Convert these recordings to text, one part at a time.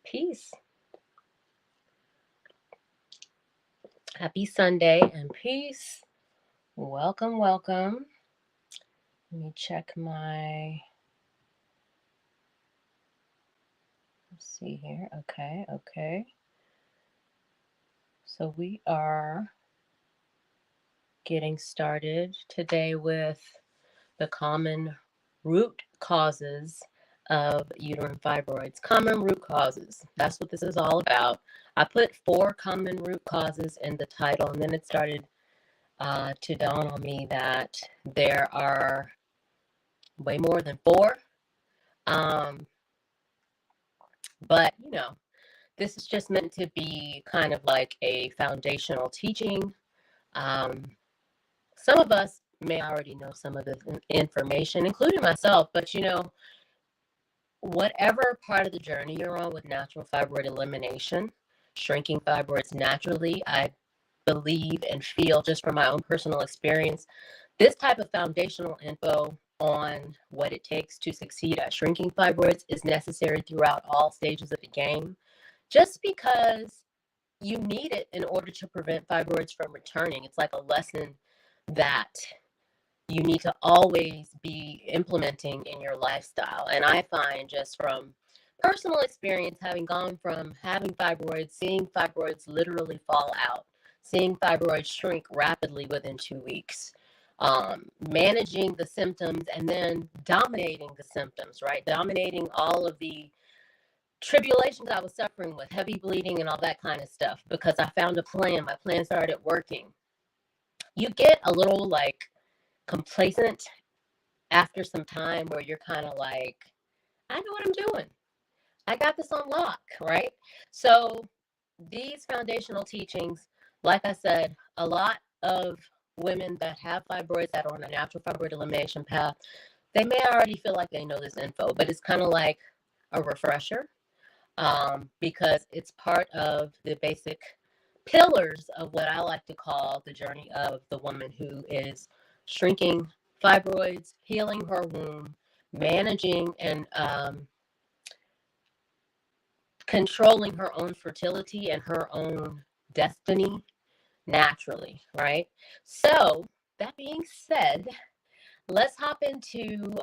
Peace. Happy Sunday and peace. Welcome, welcome. Let me check let's see here. Okay. So we are getting started today with the common root causes of uterine fibroids. Common root causes. That's what this is all about. I put 4 common root causes in the title, and then it started to dawn on me that there are way more than 4. But, this is just meant to be kind of like a foundational teaching. Some of us may already know some of the information, including myself, but whatever part of the journey you're on with natural fibroid elimination, shrinking fibroids naturally, I believe and feel just from my own personal experience, this type of foundational info on what it takes to succeed at shrinking fibroids is necessary throughout all stages of the game, just because you need it in order to prevent fibroids from returning. It's like a lesson that you need to always be implementing in your lifestyle. And I find just from personal experience, having gone from having fibroids, seeing fibroids literally fall out, seeing fibroids shrink rapidly within 2 weeks, managing the symptoms and then dominating the symptoms, right? Dominating all of the tribulations I was suffering with, heavy bleeding and all that kind of stuff, because I found a plan. My plan started working. You get a little complacent after some time where you're kind of like, I know what I'm doing. I got this on lock, right? So these foundational teachings, like I said, a lot of women that have fibroids that are on a natural fibroid elimination path, they may already feel like they know this info, but it's kind of like a refresher, because it's part of the basic pillars of what I like to call the journey of the woman who is shrinking fibroids, healing her womb, managing and controlling her own fertility and her own destiny naturally, right? So that being said, let's hop into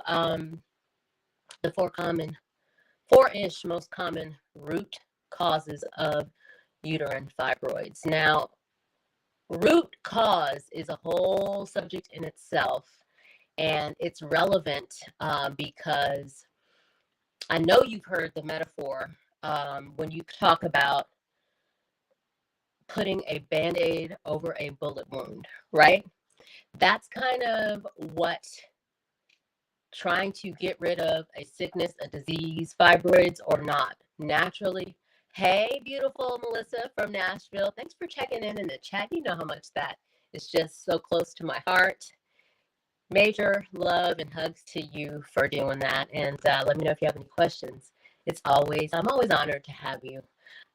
the 4-ish most common root causes of uterine fibroids. Now, root cause is a whole subject in itself, and it's relevant because I know you've heard the metaphor when you talk about putting a Band-Aid over a bullet wound, right? That's kind of what trying to get rid of a sickness, a disease, fibroids or not, naturally. Hey, beautiful Melissa from Nashville. Thanks for checking in the chat. You know how much that is just so close to my heart. Major love and hugs to you for doing that. And let me know if you have any questions. I'm always honored to have you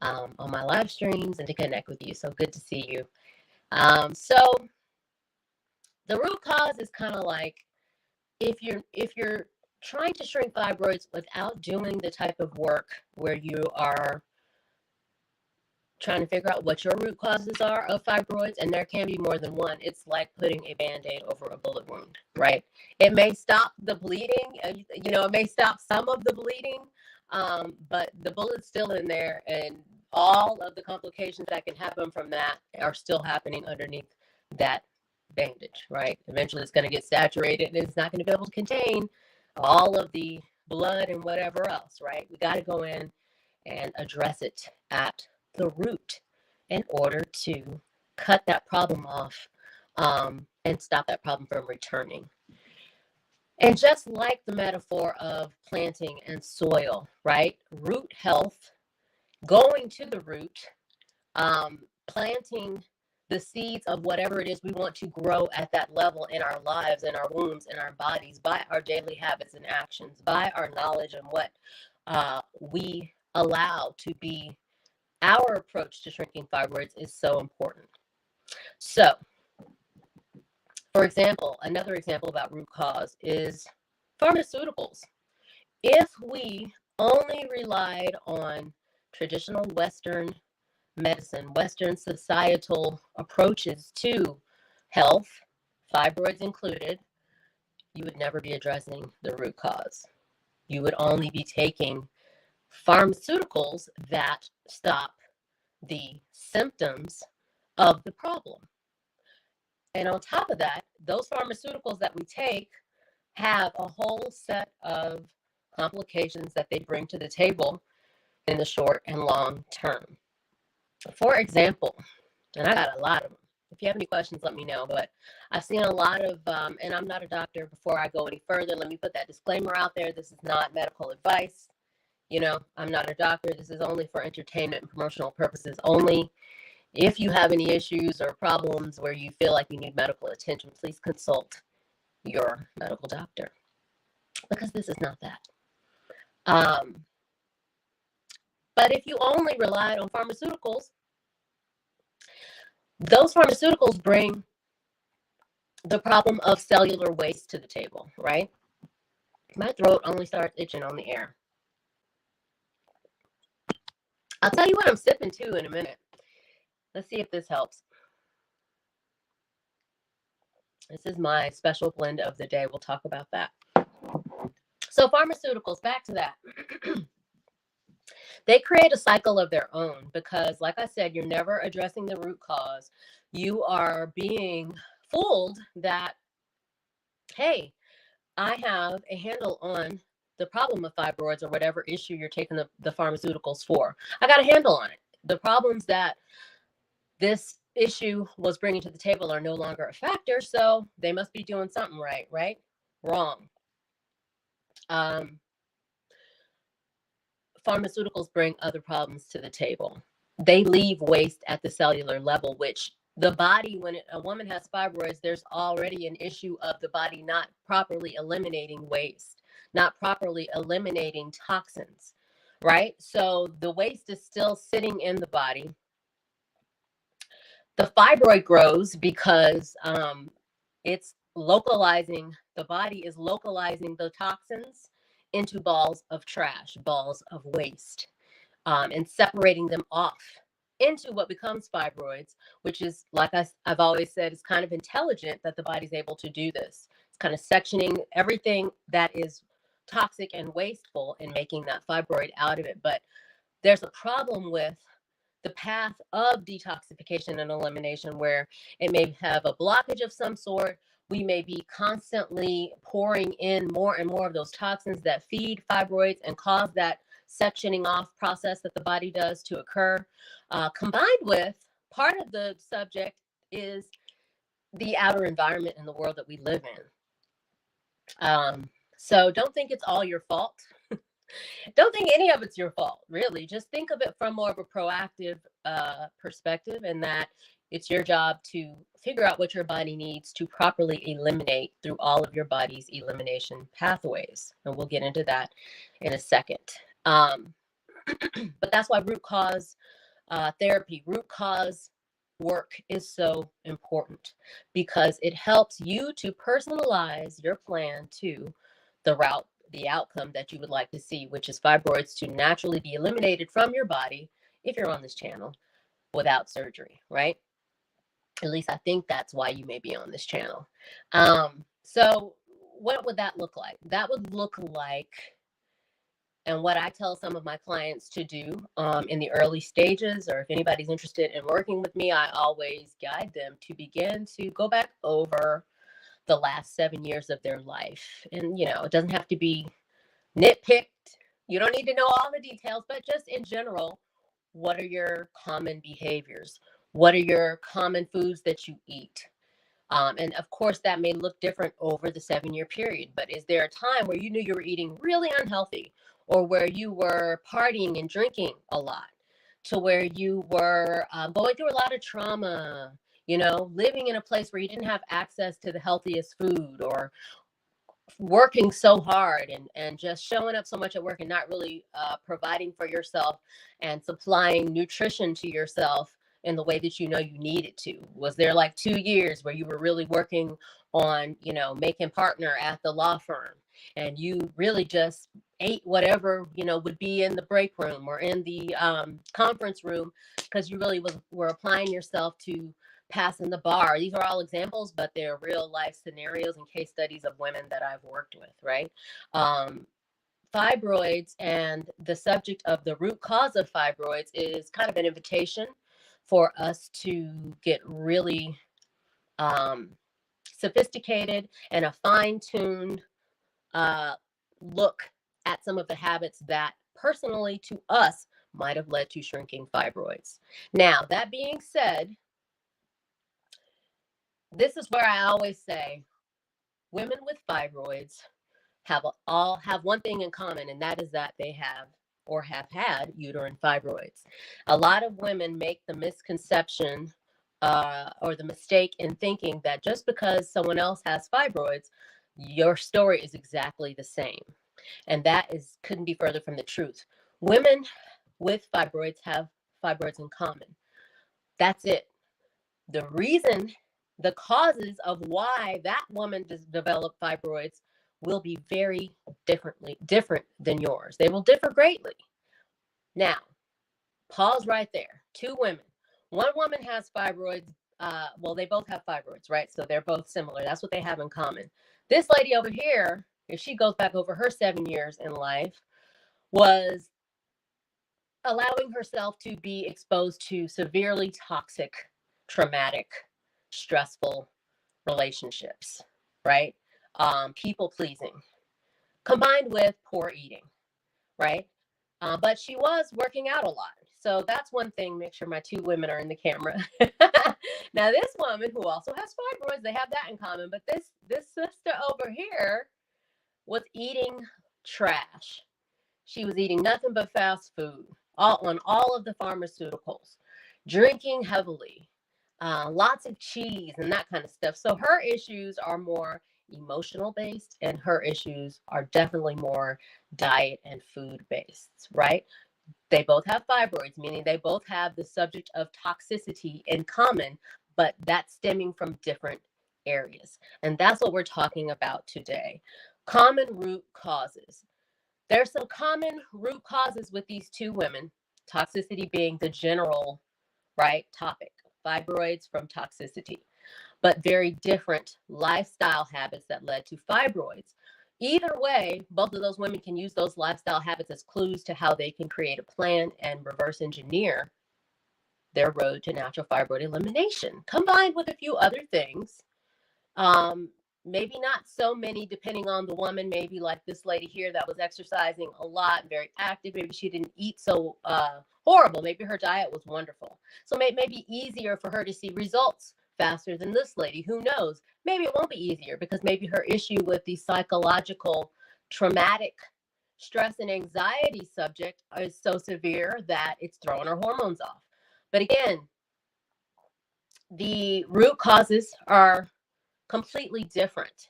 on my live streams and to connect with you. So good to see you. So the root cause is kind of like, if you're trying to shrink fibroids without doing the type of work where you are trying to figure out what your root causes are of fibroids, and there can be more than one, it's like putting a Band-Aid over a bullet wound, right? It may stop the bleeding, it may stop some of the bleeding, but the bullet's still in there, and all of the complications that can happen from that are still happening underneath that bandage, right? Eventually it's going to get saturated and it's not going to be able to contain all of the blood and whatever else, right? We got to go in and address it at the root in order to cut that problem off and stop that problem from returning. And just like the metaphor of planting and soil, right? Root health, going to the root, planting the seeds of whatever it is we want to grow at that level in our lives, in our wombs, in our bodies, by our daily habits and actions, by our knowledge and what we allow to be our approach to shrinking fibroids is so important. So, for example, another example about root cause is pharmaceuticals. If we only relied on traditional Western medicine, Western societal approaches to health, fibroids included, you would never be addressing the root cause. You would only be taking pharmaceuticals that stop the symptoms of the problem. And on top of that, those pharmaceuticals that we take have a whole set of complications that they bring to the table in the short and long term. For example, and I got a lot of them. If you have any questions, let me know. But I've seen a lot of, and I'm not a doctor. Before I go any further, let me put that disclaimer out there. This is not medical advice. You know, I'm not a doctor. This is only for entertainment and promotional purposes only. If you have any issues or problems where you feel like you need medical attention, please consult your medical doctor, because this is not that. But if you only relied on pharmaceuticals, those pharmaceuticals bring the problem of cellular waste to the table, right? My throat only starts itching on the air. I'll tell you what I'm sipping to in a minute. Let's see if this helps. This is my special blend of the day. We'll talk about that. So pharmaceuticals, back to that. They create a cycle of their own because, like I said, you're never addressing the root cause. You are being fooled that, hey, I have a handle on the problem of fibroids or whatever issue you're taking the pharmaceuticals for. I got a handle on it. The problems that this issue was bringing to the table are no longer a factor, so they must be doing something right, right? Wrong. Pharmaceuticals bring other problems to the table. They leave waste at the cellular level, which the body, when a woman has fibroids, there's already an issue of the body not properly eliminating waste, not properly eliminating toxins, right? So the waste is still sitting in the body. The fibroid grows because it's localizing, the body is localizing the toxins into balls of trash, balls of waste, and separating them off into what becomes fibroids, which is, like I've always said, it's kind of intelligent that the body's able to do this. It's kind of sectioning everything that is toxic and wasteful and making that fibroid out of it. But there's a problem with the path of detoxification and elimination where it may have a blockage of some sort. We may be constantly pouring in more and more of those toxins that feed fibroids and cause that sectioning off process that the body does to occur. Combined with, part of the subject is the outer environment in the world that we live in. So don't think it's all your fault. Don't think any of it's your fault, really. Just think of it from more of a proactive perspective, and that it's your job to figure out what your body needs to properly eliminate through all of your body's elimination pathways. And we'll get into that in a second. But that's why root cause therapy, root cause work is so important, because it helps you to personalize your plan to the outcome that you would like to see, which is fibroids to naturally be eliminated from your body if you're on this channel without surgery, right? At least I think that's why you may be on this channel. So what would that look like? That would look like, and what I tell some of my clients to do in the early stages, or if anybody's interested in working with me, I always guide them to begin to go back over the last 7 years of their life. And, you know, it doesn't have to be nitpicked. You don't need to know all the details, but just in general, what are your common behaviors? What are your common foods that you eat? And of course, that may look different over the 7-year period, but is there a time where you knew you were eating really unhealthy, or where you were partying and drinking a lot, to where you were going through a lot of trauma, you know, living in a place where you didn't have access to the healthiest food, or working so hard and just showing up so much at work and not really providing for yourself and supplying nutrition to yourself in the way that you know you needed to? Was there like 2 years where you were really working on, you know, making partner at the law firm, and you really just ate whatever, would be in the break room or in the conference room, because you really were applying yourself to passing the bar. These are all examples, but they're real life scenarios and case studies of women that I've worked with, right? Fibroids and the subject of the root cause of fibroids is kind of an invitation for us to get really sophisticated and a fine-tuned look at some of the habits that personally to us might have led to shrinking fibroids. Now, that being said, this is where I always say women with fibroids all have one thing in common, and that is that they have or have had uterine fibroids. A lot of women make the misconception or the mistake in thinking that just because someone else has fibroids, your story is exactly the same. And that couldn't be further from the truth. Women with fibroids have fibroids in common. That's it. The causes of why that woman developed fibroids will be very different than yours. They will differ greatly. Now, pause right there. Two women. One woman has fibroids. Well, they both have fibroids, right? So they're both similar. That's what they have in common. This lady over here, if she goes back over her 7 years in life, was allowing herself to be exposed to severely toxic, traumatic, stressful relationships, right? People pleasing, combined with poor eating, right? But she was working out a lot. So that's one thing. Make sure my two women are in the camera. Now, this woman who also has fibroids, they have that in common. But this sister over here was eating trash. She was eating nothing but fast food, on all of the pharmaceuticals, drinking heavily, lots of cheese and that kind of stuff. So her issues are more emotional based, and her issues are definitely more diet and food based, right? They both have fibroids, meaning they both have the subject of toxicity in common, but that's stemming from different areas. And that's what we're talking about today. Common root causes. There's some common root causes with these two women, toxicity being the general, right, topic, fibroids from toxicity, but very different lifestyle habits that led to fibroids. Either way, both of those women can use those lifestyle habits as clues to how they can create a plan and reverse engineer their road to natural fibroid elimination, combined with a few other things. Maybe not so many, depending on the woman. Maybe like this lady here that was exercising a lot, very active. Maybe she didn't eat so horrible. Maybe her diet was wonderful. So it may be easier for her to see results faster than this lady. Who knows? Maybe it won't be easier because maybe her issue with the psychological, traumatic stress and anxiety subject is so severe that it's throwing her hormones off. But again, the root causes are completely different,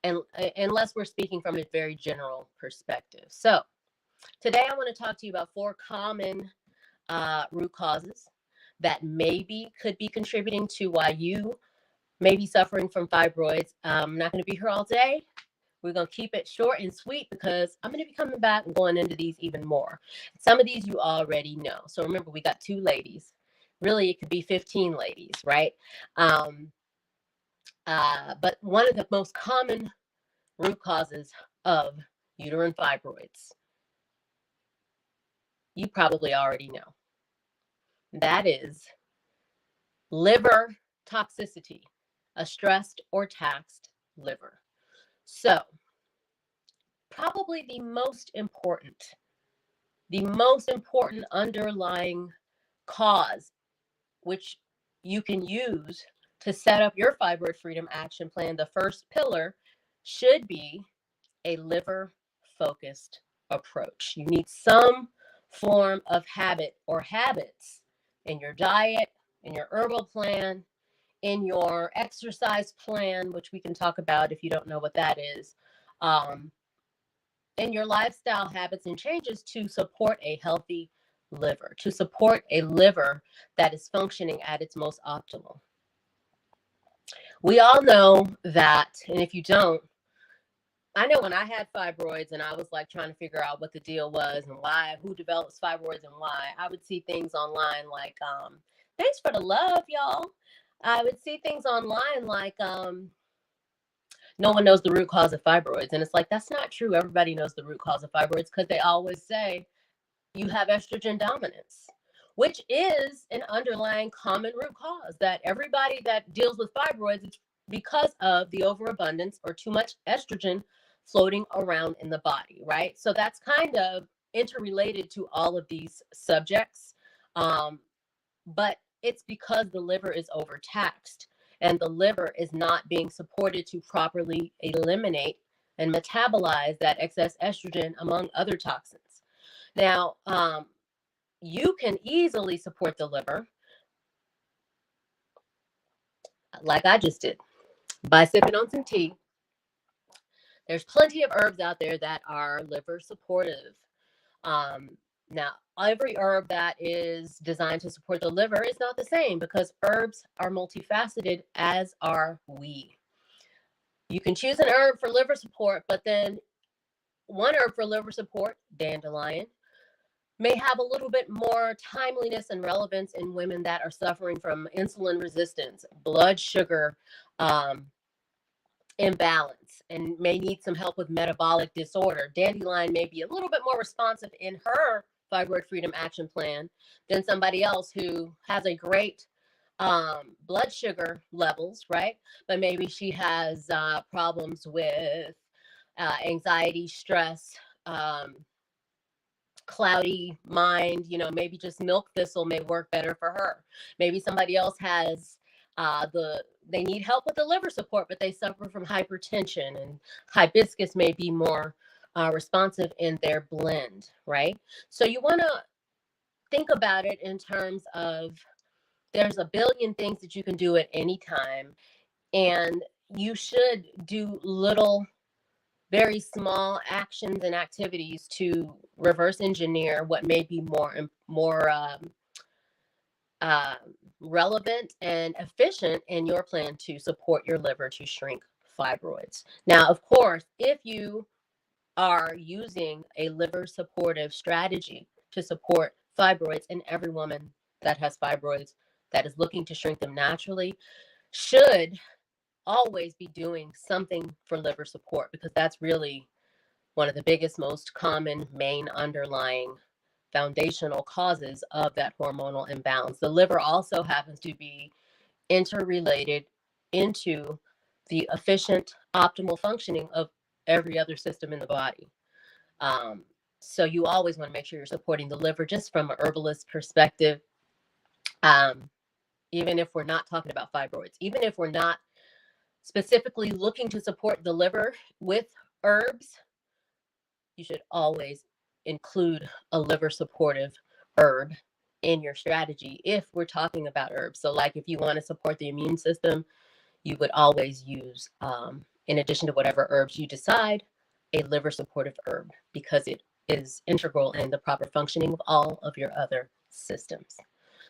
and unless we're speaking from a very general perspective. So today I want to talk to you about 4 common root causes that maybe could be contributing to why you may be suffering from fibroids. I'm not going to be here all day. We're going to keep it short and sweet because I'm going to be coming back and going into these even more. Some of these you already know. So remember, we got 2 ladies. Really, it could be 15 ladies, right? But one of the most common root causes of uterine fibroids, you probably already know. That is liver toxicity, a stressed or taxed liver. So probably the most important underlying cause, which you can use to set up your fibroid freedom action plan, the first pillar should be a liver focused approach. You need some form of habit or habits in your diet, in your herbal plan, in your exercise plan, which we can talk about if you don't know what that is, in your lifestyle habits and changes to support a healthy liver, to support a liver that is functioning at its most optimal. We all know that, and if you don't, I know when I had fibroids and I was like trying to figure out what the deal was and why, who develops fibroids and why, I would see things online like, thanks for the love, y'all. I would see things online like, no one knows the root cause of fibroids. And it's like, that's not true. Everybody knows the root cause of fibroids because they always say you have estrogen dominance, which is an underlying common root cause that everybody that deals with fibroids, it's because of the overabundance or too much estrogen floating around in the body, right? So that's kind of interrelated to all of these subjects. But it's because the liver is overtaxed and the liver is not being supported to properly eliminate and metabolize that excess estrogen among other toxins. Now, you can easily support the liver, like I just did, by sipping on some tea. There's plenty of herbs out there that are liver supportive. Um, Now, every herb that is designed to support the liver is not the same because herbs are multifaceted, as are we. You can choose an herb for liver support, but then one herb for liver support, dandelion, may have a little bit more timeliness and relevance in women that are suffering from insulin resistance, blood sugar um, imbalance, and may need some help with metabolic disorder. Dandelion may be a little bit more responsive in her Fibroid Freedom Action Plan than somebody else who has a great blood sugar levels, right? But maybe she has problems with anxiety, stress, cloudy mind, maybe just milk thistle may work better for her. Maybe somebody else has they need help with the liver support, but they suffer from hypertension, and hibiscus may be more responsive in their blend, right? So you want to think about it in terms of there's a billion things that you can do at any time, and you should do little very small actions and activities to reverse engineer what may be more uh, relevant and efficient in your plan to support your liver to shrink fibroids. Now, of course, if you are using a liver supportive strategy to support fibroids, and every woman that has fibroids that is looking to shrink them naturally should always be doing something for liver support, because that's really one of the biggest, most common, main underlying foundational causes of that hormonal imbalance. The liver also happens to be interrelated into the efficient, optimal functioning of every other system in the body. Um, so you always want to make sure you're supporting the liver just from a herbalist perspective. Um, Even if we're not talking about fibroids, even if we're not specifically looking to support the liver with herbs, you should always include a liver supportive herb in your strategy if we're talking about herbs. So, like if you want to support the immune system, you would always use, in addition to whatever herbs you decide, a liver supportive herb because it is integral in the proper functioning of all of your other systems.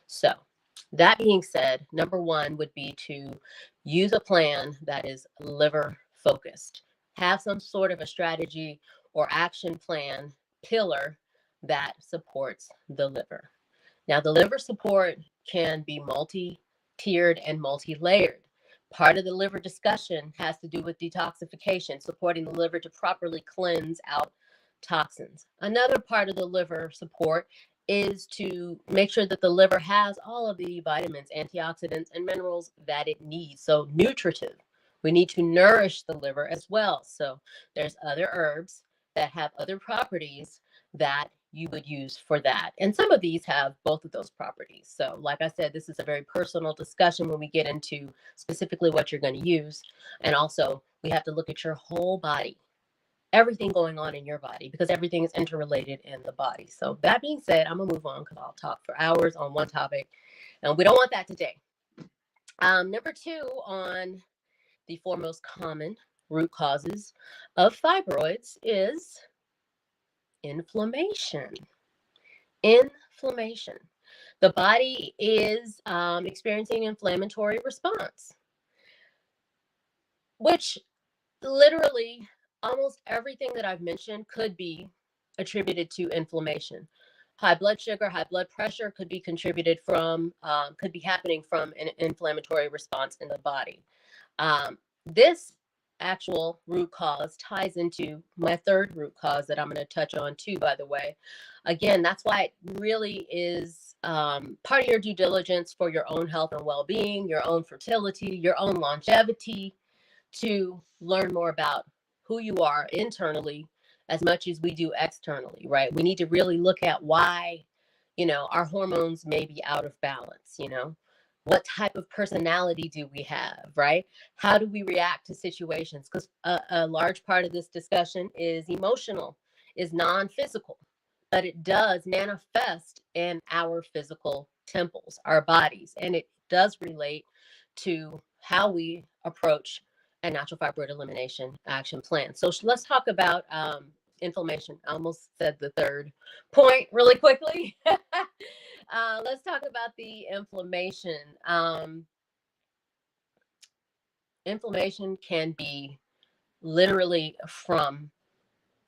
So, that being said, number one would be to use a plan that is liver focused. Have some sort of a strategy or action plan pillar that supports the liver. Now, the liver support can be multi tiered and multi layered. Part of the liver discussion has to do with detoxification, supporting the liver to properly cleanse out toxins. Another part of the liver support is to make sure that the liver has all of the vitamins, antioxidants, and minerals that it needs. So, nutritive. We need to nourish the liver as well. So, there's other herbs that have other properties that you would use for that. And some of these have both of those properties. So, like I said, this is a very personal discussion when we get into specifically what you're going to use. And also, we have to look at your whole body, everything going on in your body, because everything is interrelated in the body. So, that being said, I'm going to move on because I'll talk for hours on one topic. And we don't want that today. Number two on the four most common root causes of fibroids is inflammation. Inflammation. The body is experiencing an inflammatory response, which literally almost everything that I've mentioned could be attributed to inflammation. High blood sugar, high blood pressure could be contributed from, could be happening from an inflammatory response in the body. This actual root cause ties into my third root cause that I'm going to touch on too, by the way. Again, that's why it really is part of your due diligence for your own health and well-being, your own fertility, your own longevity, to learn more about who you are internally as much as we do externally, right? We need to really look at why, our hormones may be out of balance, what type of personality do we have, right? How do we react to situations? Because a large part of this discussion is emotional, is non-physical, but it does manifest in our physical temples, our bodies, and it does relate to how we approach a natural fibroid elimination action plan. So let's talk about inflammation. I almost said the third point really quickly. Let's talk about the inflammation. Inflammation can be literally from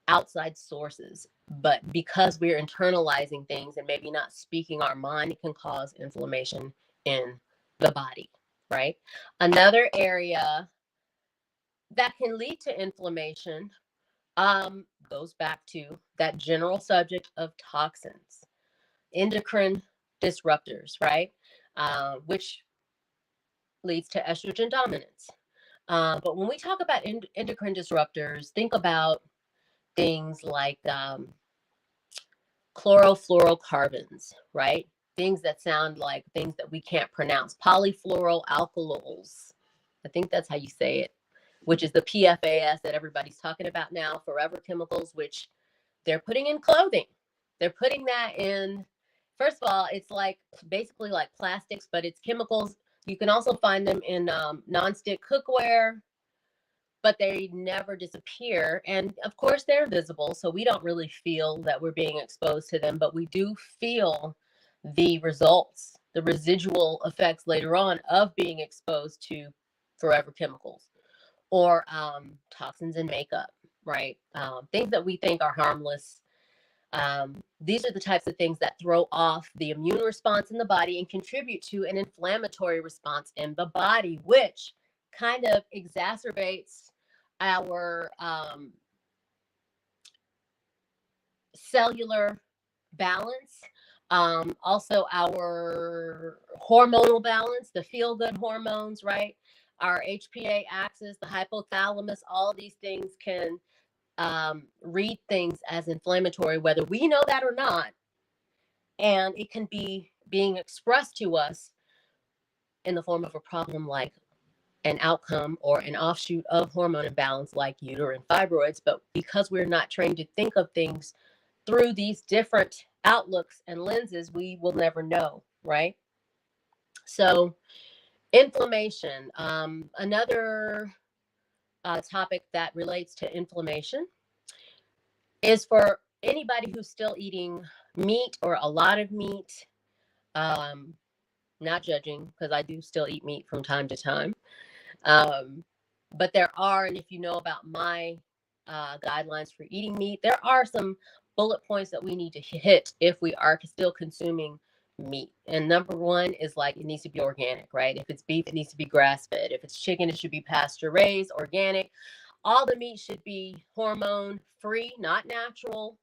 outside sources, but because we're internalizing things and maybe not speaking our mind, it can cause inflammation in the body, right? Another area that can lead to inflammation goes back to that general subject of toxins, endocrine disruptors, right? Which leads to estrogen dominance. But when we talk about endocrine disruptors, think about things like chlorofluorocarbons, right? Things that sound like things that we can't pronounce. Polyfluoroalkyls. I think that's how you say it, which is the PFAS that everybody's talking about now, forever chemicals, which they're putting in clothing. They're putting that in, first of all, it's like basically like plastics, but it's chemicals. You can also find them in nonstick cookware, but they never disappear. And of course, they're visible, so we don't really feel that we're being exposed to them, but we do feel the results, the residual effects later on of being exposed to forever chemicals or toxins in makeup, right? Things that we think are harmless. These are the types of things that throw off the immune response in the body and contribute to an inflammatory response in the body, which kind of exacerbates our cellular balance, also our hormonal balance, the feel good hormones, right? Our HPA axis, the hypothalamus, all these things can read things as inflammatory, whether we know that or not. And it can be being expressed to us in the form of a problem like an outcome or an offshoot of hormone imbalance like uterine fibroids. But because we're not trained to think of things through these different outlooks and lenses, we will never know, right? So inflammation, another topic that relates to inflammation is for anybody who's still eating meat or a lot of meat. Not judging, because I do still eat meat from time to time. Um, but there are, and if you know about my guidelines for eating meat, there are some bullet points that we need to hit if we are still consuming meat. And number one is like it needs to be organic, right? If it's beef, it needs to be grass fed. If it's chicken, it should be pasture raised, organic. All the meat should be hormone free, not natural.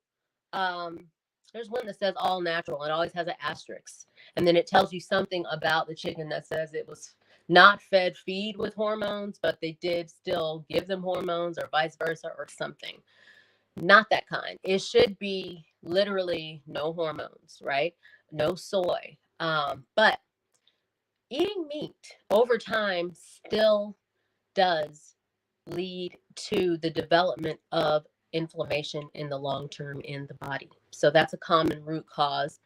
Um, there's one that says all natural. It always has an asterisk. And then it tells you something about the chicken that says it was not fed feed with hormones, but they did still give them hormones or vice versa or something. Not that kind. It should be literally no hormones, right? No soy. But eating meat over time still does lead to the development of inflammation in the long term in the body. So that's a common root cause.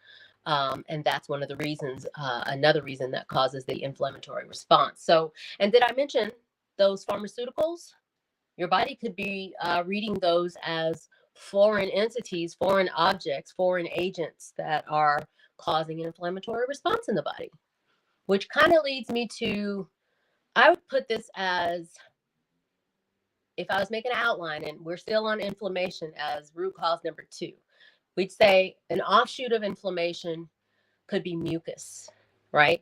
And that's one of the reasons, another reason that causes the inflammatory response. So, and did I mention those pharmaceuticals? Your body could be reading those as foreign entities, foreign objects, foreign agents that are causing an inflammatory response in the body, which kind of leads me to, I would put this as if I was making an outline and we're still on inflammation as root cause number 2, we'd say an offshoot of inflammation could be mucus, right?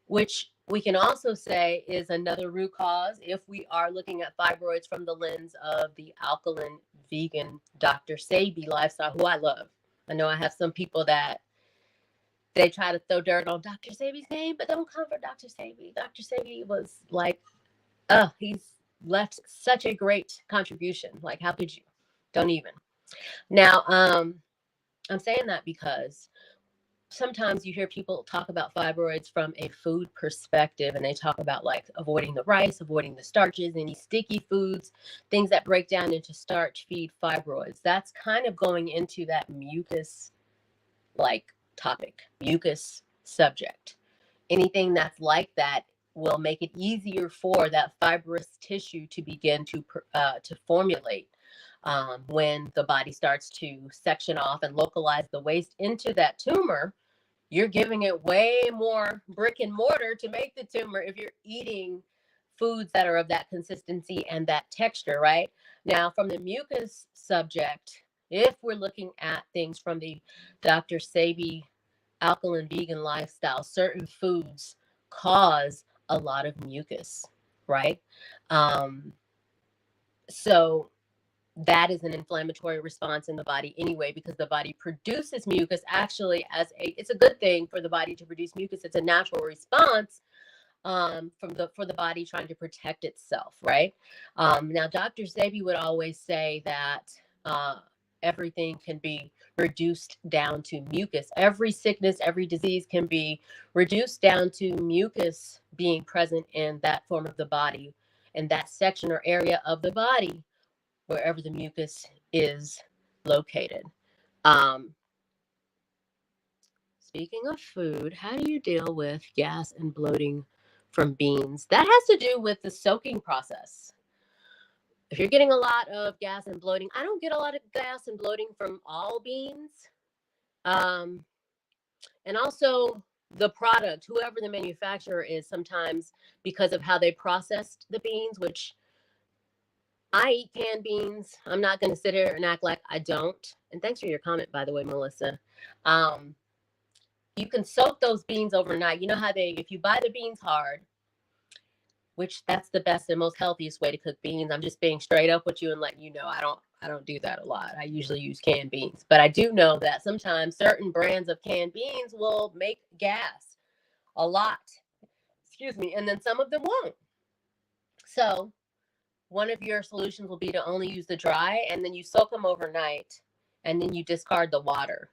Which we can also say is another root cause if we are looking at fibroids from the lens of the alkaline vegan Dr. Sebi lifestyle, who I love. I know I have some people that they try to throw dirt on Dr. Sebi's name, but don't come for Dr. Sebi. Dr. Sebi was like, he's left such a great contribution. Like, how could you? Don't even. Now, I'm saying that because sometimes you hear people talk about fibroids from a food perspective, and they talk about like avoiding the rice, avoiding the starches, any sticky foods, things that break down into starch feed fibroids. That's kind of going into that mucus like topic, mucus subject. Anything that's like that will make it easier for that fibrous tissue to begin to formulate. When the body starts to section off and localize the waste into that tumor, you're giving it way more brick and mortar to make the tumor if you're eating foods that are of that consistency and that texture, right? Now, from the mucus subject, if we're looking at things from the Dr. Sebi alkaline vegan lifestyle, certain foods cause a lot of mucus, right? Um, so that is an inflammatory response in the body anyway, because the body produces mucus actually it's a good thing for the body to produce mucus. It's a natural response for the body trying to protect itself, right? Now, Dr. Sebi would always say that everything can be reduced down to mucus. Every sickness, every disease can be reduced down to mucus being present in that form of the body, in that section or area of the body, wherever the mucus is located. Um, Speaking of food, how do you deal with gas and bloating from beans? That has to do with the soaking process. If you're getting a lot of gas and bloating, I don't get a lot of gas and bloating from all beans. Um, and also the product, whoever the manufacturer is, sometimes because of how they processed the beans, which I eat canned beans. I'm not going to sit here and act like I don't. And thanks for your comment, by the way, Melissa. Um, you can soak those beans overnight. You know how if you buy the beans hard, which that's the best and most healthiest way to cook beans. I'm just being straight up with you and letting you know I don't do that a lot. I usually use canned beans, but I do know that sometimes certain brands of canned beans will make gas a lot. Excuse me, and then some of them won't. So one of your solutions will be to only use the dry, and then you soak them overnight, and then you discard the water.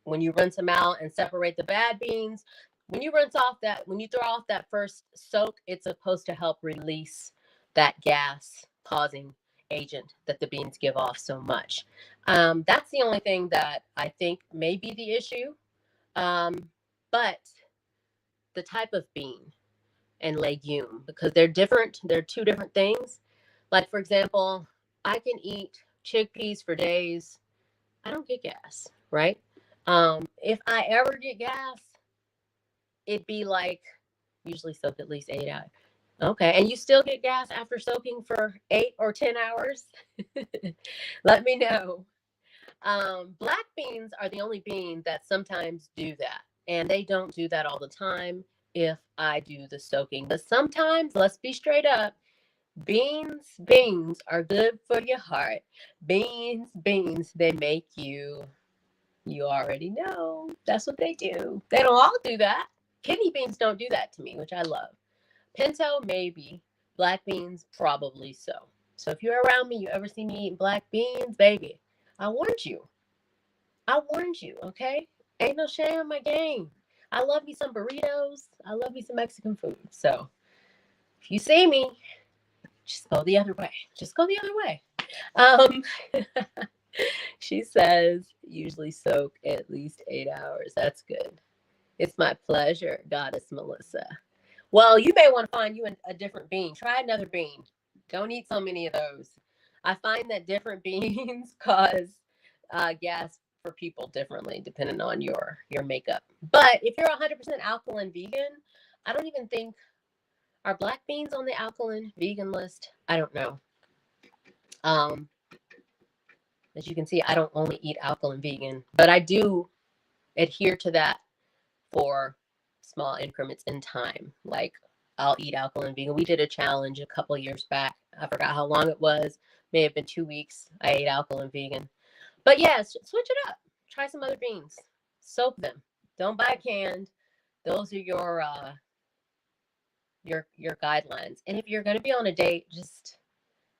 When you rinse them out and separate the bad beans, when you throw off that first soak, it's supposed to help release that gas causing agent that the beans give off so much. That's the only thing that I think may be the issue. But the type of bean and legume, because they're different, they're two different things. Like, for example, I can eat chickpeas for days. I don't get gas, right? If I ever get gas, it'd be like usually soaked at least 8 hours. Okay, and you still get gas after soaking for 8 or 10 hours? Let me know. Black beans are the only bean that sometimes do that, and they don't do that all the time if I do the soaking. But sometimes, let's be straight up, beans are good for your heart. Beans, they make you already know. That's what they do. They don't all do that. Kidney beans don't do that to me, which I love. Pinto, maybe. Black beans, probably so. So if you're around me, you ever see me eating black beans, baby, I warned you. I warned you, okay? Ain't no shame in my game. I love me some burritos. I love me some Mexican food. So if you see me, just go the other way. Just go the other way. Um, she says, usually soak at least 8 hours. That's good. It's my pleasure, Goddess Melissa. Well, you may want to find you a different bean. Try another bean. Don't eat so many of those. I find that different beans cause gas for people differently, depending on your makeup. But if you're 100% alkaline vegan, I don't even think, are black beans on the alkaline vegan list? I don't know. Um, as you can see, I don't only eat alkaline vegan, but I do adhere to that for small increments in time. Like I'll eat alkaline vegan. We did a challenge a couple years back. I forgot how long it was. May have been 2 weeks. I ate alkaline vegan. But yeah, switch it up. Try some other beans. Soak them. Don't buy canned. Those are your guidelines. And if you're going to be on a date, just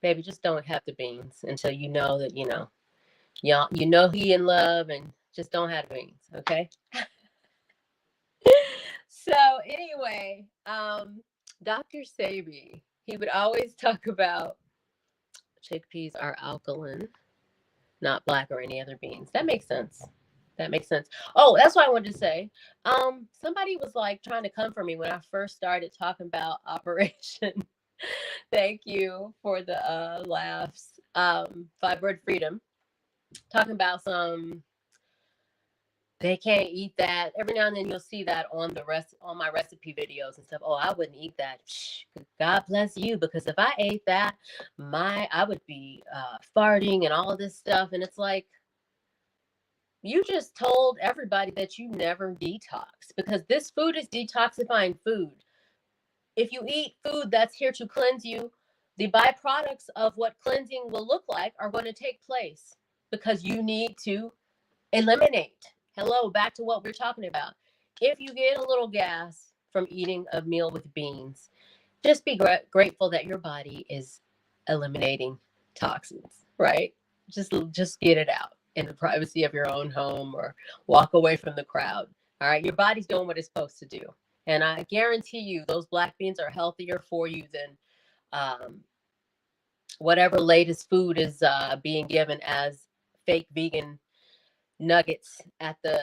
baby, just don't have the beans until you know that you know he in love, and just don't have the beans, okay? So anyway, Dr. Sabi, he would always talk about chickpeas are alkaline, not black or any other beans. That makes sense. That makes sense. Oh, that's what I wanted to say. Somebody was like trying to come for me when I first started talking about Operation. Thank you for the laughs. Fibroid Freedom. Talking about some they can't eat that. Every now and then you'll see that on my recipe videos and stuff. Oh, I wouldn't eat that. God bless you, because if I ate that, I would be farting and all of this stuff. And it's like, you just told everybody that you never detox, because this food is detoxifying food. If you eat food that's here to cleanse you, the byproducts of what cleansing will look like are going to take place, because you need to eliminate. Hello, back to what we're talking about. If you get a little gas from eating a meal with beans, just be grateful that your body is eliminating toxins, right? Just get it out in the privacy of your own home, or walk away from the crowd. All right, your body's doing what it's supposed to do. And I guarantee you those black beans are healthier for you than whatever latest food is being given as fake vegan nuggets at the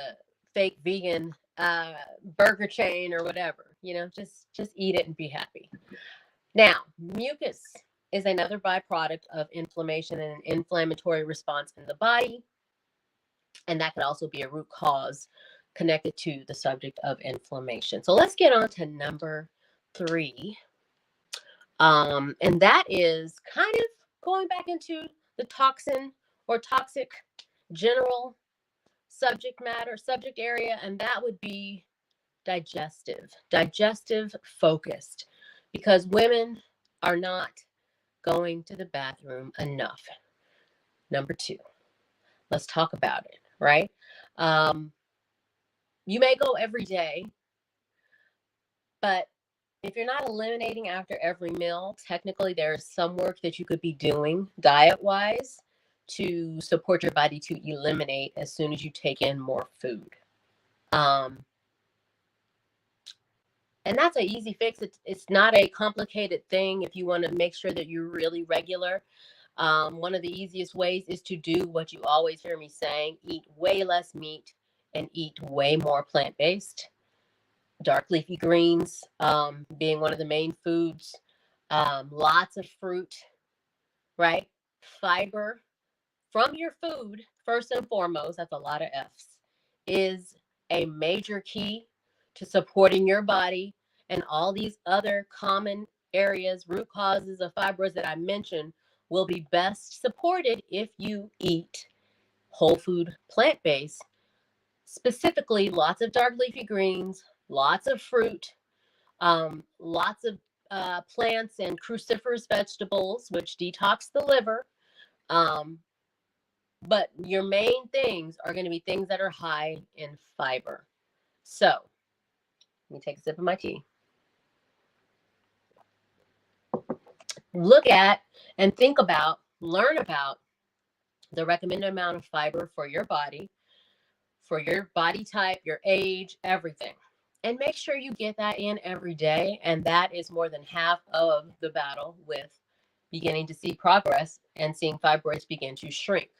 fake vegan burger chain or whatever. Just eat it and be happy. Now, mucus is another byproduct of inflammation and an inflammatory response in the body, and that could also be a root cause connected to the subject of inflammation. So let's get on to number 3, and that is kind of going back into the toxin or toxic general subject area, and that would be digestive focused, because women are not going to the bathroom enough. Number 2, let's talk about it, right? You may go every day, but if you're not eliminating after every meal, technically there's some work that you could be doing diet-wise to support your body to eliminate as soon as you take in more food. And that's an easy fix. It's not a complicated thing if you want to make sure that you're really regular. One of the easiest ways is to do what you always hear me saying: eat way less meat and eat way more plant-based. Dark leafy greens being one of the main foods. Lots of fruit, right? Fiber from your food, first and foremost, that's a lot of F's, is a major key to supporting your body, and all these other common areas, root causes of fibroids that I mentioned, will be best supported if you eat whole food plant-based, specifically lots of dark leafy greens, lots of fruit, lots of plants and cruciferous vegetables, which detox the liver. But your main things are going to be things that are high in fiber. So, let me take a sip of my tea. Look at and think about, learn about the recommended amount of fiber for your body type, your age, everything. And make sure you get that in every day. And that is more than half of the battle with beginning to see progress and seeing fibroids begin to shrink.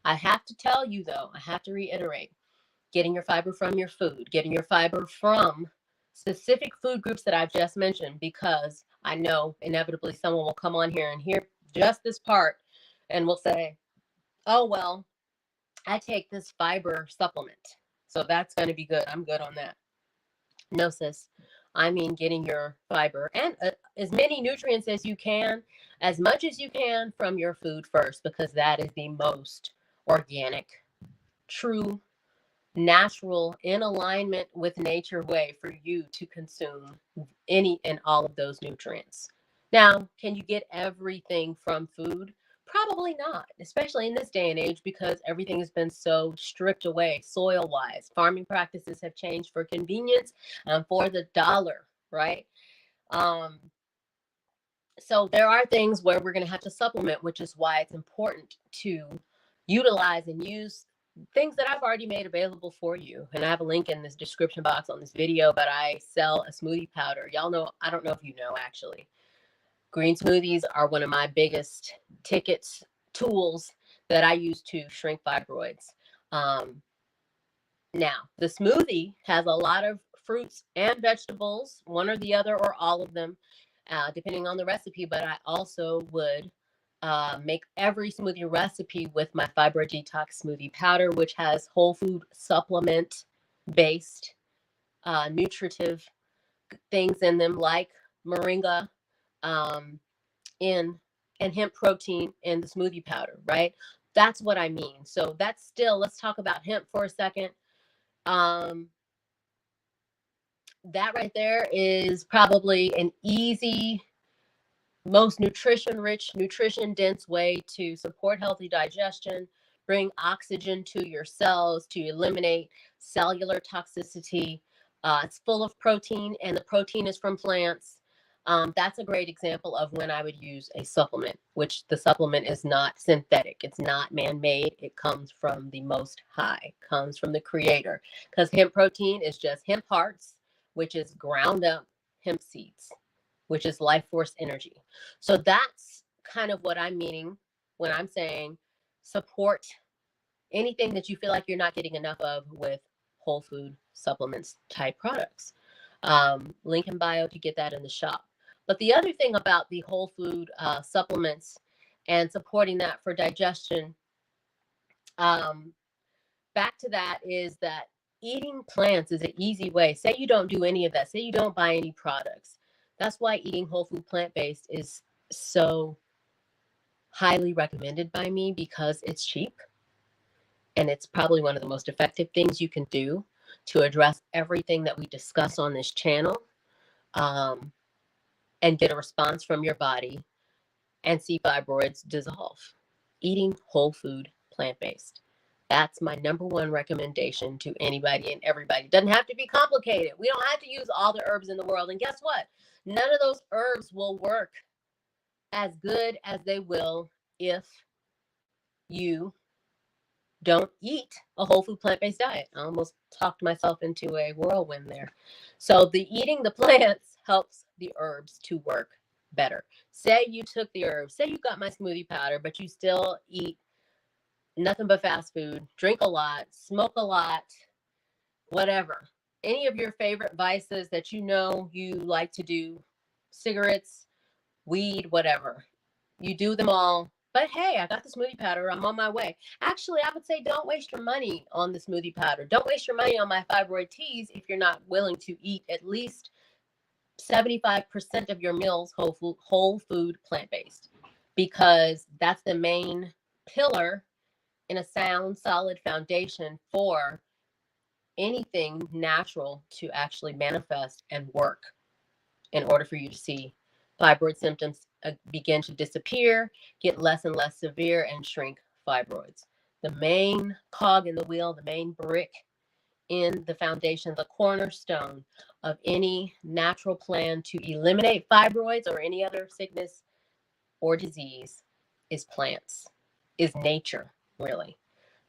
I have to tell you, though, I have to reiterate, getting your fiber from your food, getting your fiber from specific food groups that I've just mentioned, because I know inevitably someone will come on here and hear just this part and will say, oh, well, I take this fiber supplement, so that's going to be good. I'm good on that. No, sis. I mean getting your fiber and as many nutrients as you can, as much as you can from your food first, because that is the most organic, true, natural, in alignment with nature way for you to consume any and all of those nutrients. Now, can you get everything from food? Probably not, especially in this day and age because everything has been so stripped away soil wise. Farming practices have changed for convenience and for the dollar, right? Um, so there are things where we're going to have to supplement, which is why it's important to utilize and use things that I've already made available for you. And I have a link in this description box on this video, but I sell a smoothie powder. Y'all know, I don't know if you know actually, green smoothies are one of my biggest tickets, tools that I use to shrink fibroids. Um, Now, the smoothie has a lot of fruits and vegetables, one or the other, or all of them, depending on the recipe. But I also would make every smoothie recipe with my Fibroid Detox Smoothie Powder, which has whole food supplement based nutritive things in them, like moringa um, in and hemp protein in the smoothie powder, right? That's what I mean. So that's still, let's talk about hemp for a second. Um, that right there is probably an easy, most nutrition rich, nutrition dense way to support healthy digestion, bring oxygen to your cells, to eliminate cellular toxicity. It's full of protein, and the protein is from plants. That's a great example of when I would use a supplement, which the supplement is not synthetic. It's not man-made. It comes from the Most High, comes from the Creator. Because hemp protein is just hemp hearts, which is ground up hemp seeds, which is life force energy. So that's kind of what I'm meaning when I'm saying support anything that you feel like you're not getting enough of with whole food supplements type products. Link in bio to get that in the shop. But the other thing about the whole food supplements and supporting that for digestion, um, back to that is that eating plants is an easy way. Say you don't do any of that. Say you don't buy any products. That's why eating whole food plant-based is so highly recommended by me, because it's cheap and it's probably one of the most effective things you can do to address everything that we discuss on this channel, um, and get a response from your body and see fibroids dissolve. Eating whole food plant-based. That's my number one recommendation to anybody and everybody. It doesn't have to be complicated. We don't have to use all the herbs in the world. And guess what? None of those herbs will work as good as they will if you don't eat a whole food plant-based diet. I almost talked myself into a whirlwind there. So the eating the plants helps the herbs to work better. Say you took the herbs, say you got my smoothie powder, but you still eat nothing but fast food, drink a lot, smoke a lot, whatever. Any of your favorite vices that you know you like to do, cigarettes, weed, whatever. You do them all. But hey, I got the smoothie powder. I'm on my way. Actually, I would say don't waste your money on the smoothie powder. Don't waste your money on my fibroid teas if you're not willing to eat at least 75% of your meals whole food plant-based, because that's the main pillar in a sound, solid foundation for anything natural to actually manifest and work in order for you to see fibroid symptoms begin to disappear, get less and less severe, and shrink fibroids. The main cog in the wheel, the main brick in the foundation, the cornerstone of any natural plan to eliminate fibroids or any other sickness or disease is plants, is nature, really.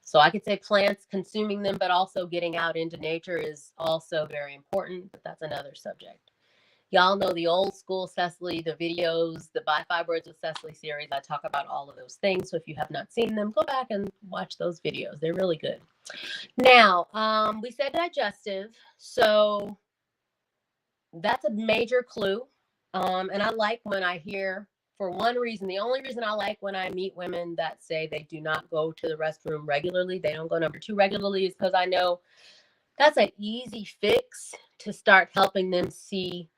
So I could say plants, consuming them, but also getting out into nature is also very important, but that's another subject. Y'all know the old school Cecily, the videos, the Buy Fibroids with Cecily series. I talk about all of those things. So if you have not seen them, go back and watch those videos. They're really good. Now, we said digestive. So that's a major clue. And I like when I hear, for one reason, the only reason I like when I meet women that say they do not go to the restroom regularly, they don't go number 2 regularly, is because I know That's an easy fix to start helping them see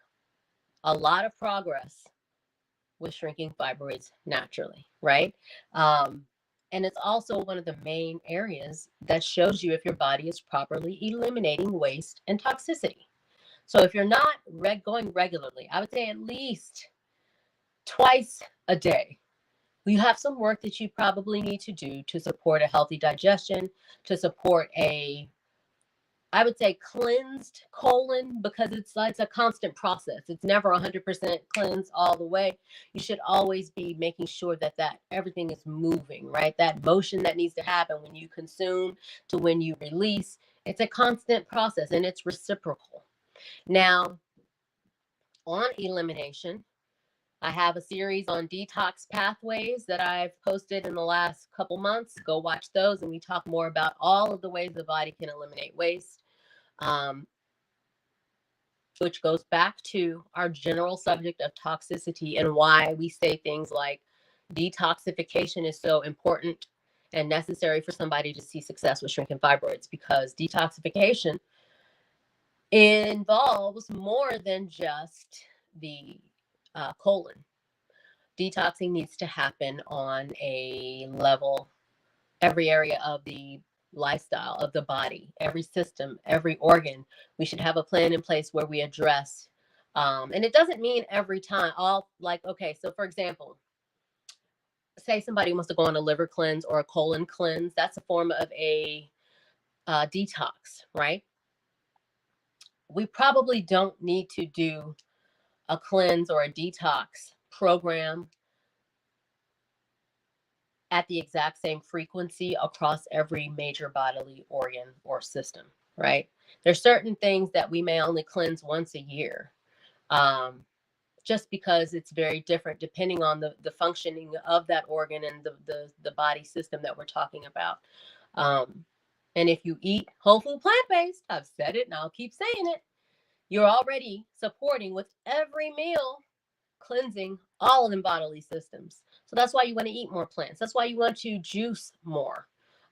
a lot of progress with shrinking fibroids naturally, right? Um, and it's also one of the main areas that shows you if your body is properly eliminating waste and toxicity. So if you're not going regularly, I would say at least twice a day, you have some work that you probably need to do to support a healthy digestion, to support I would say cleansed colon, because it's a constant process. It's never 100% cleansed all the way. You should always be making sure that everything is moving, right? That motion that needs to happen when you consume to when you release. It's a constant process and it's reciprocal. Now, on elimination, I have a series on detox pathways that I've posted in the last couple months. Go watch those, and we talk more about all of the ways the body can eliminate waste. Which goes back to our general subject of toxicity and why we say things like detoxification is so important and necessary for somebody to see success with shrinking fibroids, because detoxification involves more than just the colon. Detoxing needs to happen on a level, every area of the lifestyle of the body, every system, every organ. We should have a plan in place where we address. And it doesn't mean every time, okay, so for example, say somebody wants to go on a liver cleanse or a colon cleanse. That's a form of a detox, right? We probably don't need to do a cleanse or a detox program at the exact same frequency across every major bodily organ or system, right? There's certain things that we may only cleanse once a year, just because it's very different depending on the functioning of that organ and the body system that we're talking about. And if you eat whole food plant-based, I've said it and I'll keep saying it, you're already supporting with every meal cleansing all of them bodily systems. So that's why you want to eat more plants. That's why you want to juice more.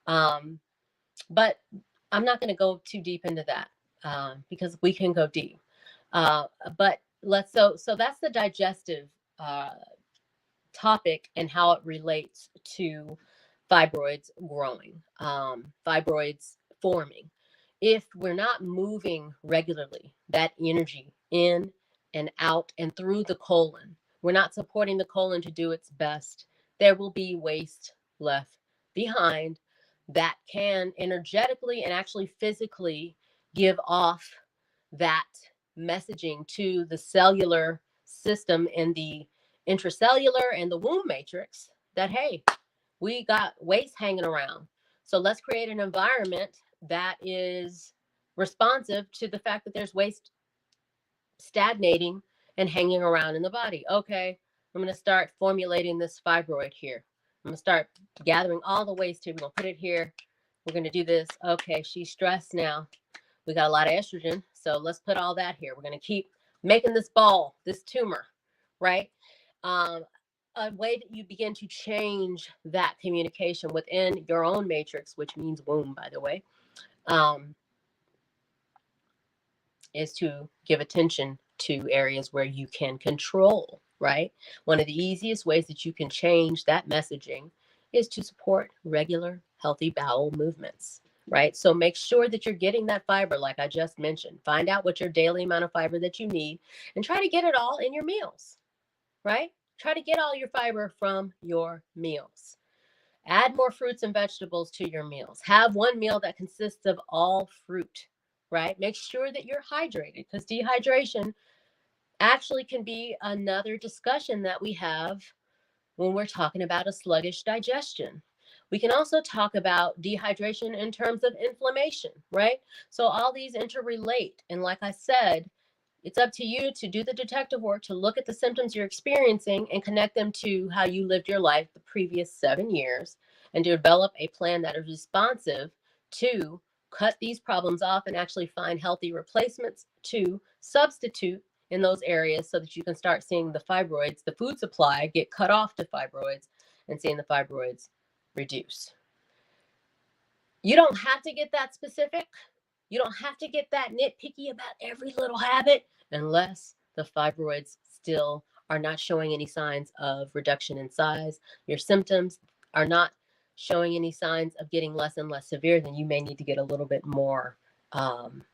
But I'm not going to go too deep into that because we can go deep. But so that's the digestive topic and how it relates to fibroids growing, fibroids forming. If we're not moving regularly, that energy in and out and through the colon, we're not supporting the colon to do its best, there will be waste left behind that can energetically and actually physically give off that messaging to the cellular system in the intracellular and the womb matrix that, hey, we got waste hanging around. So let's create an environment that is responsive to the fact that there's waste stagnating and hanging around in the body. Okay, I'm going to start formulating this fibroid here. I'm going to start gathering all the waste here. We're going to put it here. We're going to do this. Okay, she's stressed now. We got a lot of estrogen, so let's put all that here. We're going to keep making this ball, this tumor, right? A way that you begin to change that communication within your own matrix, which means womb, by the way, is to give attention to areas where you can control, right? One of the easiest ways that you can change that messaging is to support regular, healthy bowel movements, right? So make sure that you're getting that fiber, like I just mentioned. Find out what your daily amount of fiber that you need and try to get it all in your meals, right? Try to get all your fiber from your meals. Add more fruits and vegetables to your meals. Have one meal that consists of all fruit, right? Make sure that you're hydrated, because dehydration actually can be another discussion that we have when we're talking about a sluggish digestion. We can also talk about dehydration in terms of inflammation, right? So all these interrelate. And like I said, it's up to you to do the detective work, to look at the symptoms you're experiencing and connect them to how you lived your life the previous 7 years, and to develop a plan that is responsive to cut these problems off and actually find healthy replacements to substitute in those areas, so that you can start seeing the fibroids, the food supply, get cut off to fibroids, and seeing the fibroids reduce. You don't have to get that specific. You don't have to get that nitpicky about every little habit unless the fibroids still are not showing any signs of reduction in size. Your symptoms are not showing any signs of getting less and less severe, then you may need to get a little bit more um,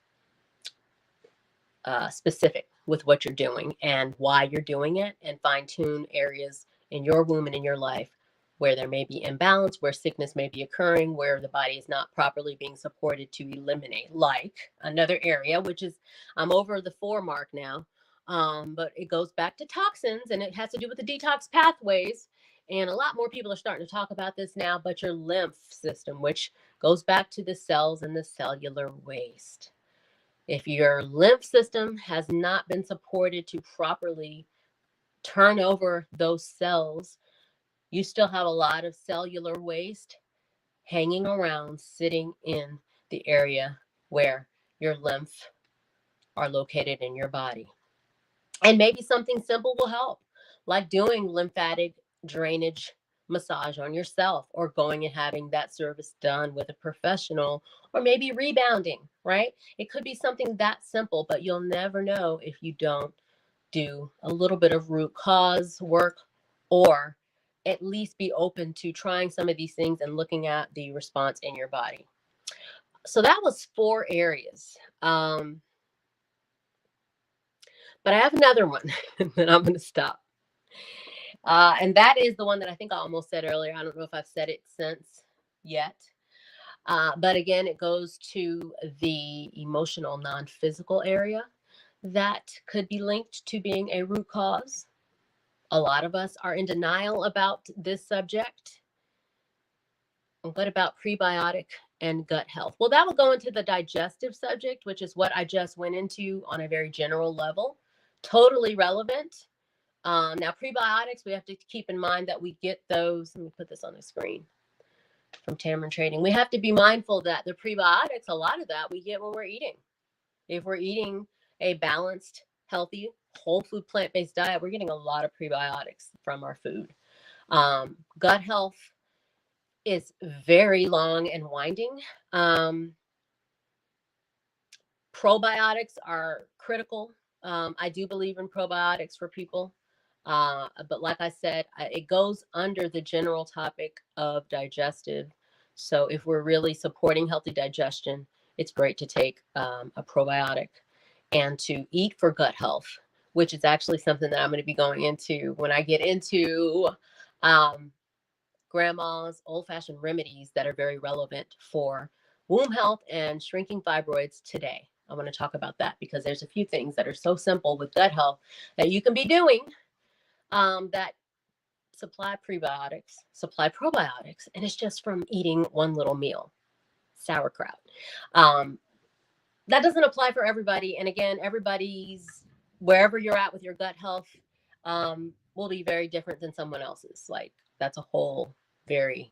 specific with what you're doing and why you're doing it, and fine tune areas in your womb and in your life where there may be imbalance, where sickness may be occurring, where the body is not properly being supported to eliminate. Like another area, which is, I'm over the 4 mark now, but it goes back to toxins and it has to do with the detox pathways. And a lot more people are starting to talk about this now, but your lymph system, which goes back to the cells and the cellular waste. If your lymph system has not been supported to properly turn over those cells, you still have a lot of cellular waste hanging around, sitting in the area where your lymph are located in your body. And maybe something simple will help, like doing lymphatic drainage massage on yourself, or going and having that service done with a professional, or maybe rebounding, right? It could be something that simple, but you'll never know if you don't do a little bit of root cause work, or at least be open to trying some of these things and looking at the response in your body. So that was 4 areas. But I have another one, and then I'm going to stop. And that is the one that I think I almost said earlier. I don't know if I've said it since yet. But again, it goes to the emotional, non-physical area that could be linked to being a root cause. A lot of us are in denial about this subject. What about prebiotic and gut health? Well, that will go into the digestive subject, which is what I just went into on a very general level. Totally relevant. Now, prebiotics, we have to keep in mind that we get those. Let me put this on the screen from Tamron Trading. We have to be mindful that the prebiotics, a lot of that we get when we're eating. If we're eating a balanced, healthy, whole food, plant-based diet, we're getting a lot of prebiotics from our food. Gut health is very long and winding. Probiotics are critical. I do believe in probiotics for people. But like I said, it goes under the general topic of digestive. So if we're really supporting healthy digestion, it's great to take a probiotic and to eat for gut health, which is actually something that I'm going to be going into when I get into grandma's old-fashioned remedies that are very relevant for womb health and shrinking fibroids today. I want to talk about that because there's a few things that are so simple with gut health that you can be doing that supply prebiotics, supply probiotics, and it's just from eating one little meal, sauerkraut. That doesn't apply for everybody. And again, everybody's, wherever you're at with your gut health, will be very different than someone else's. Like, that's a whole very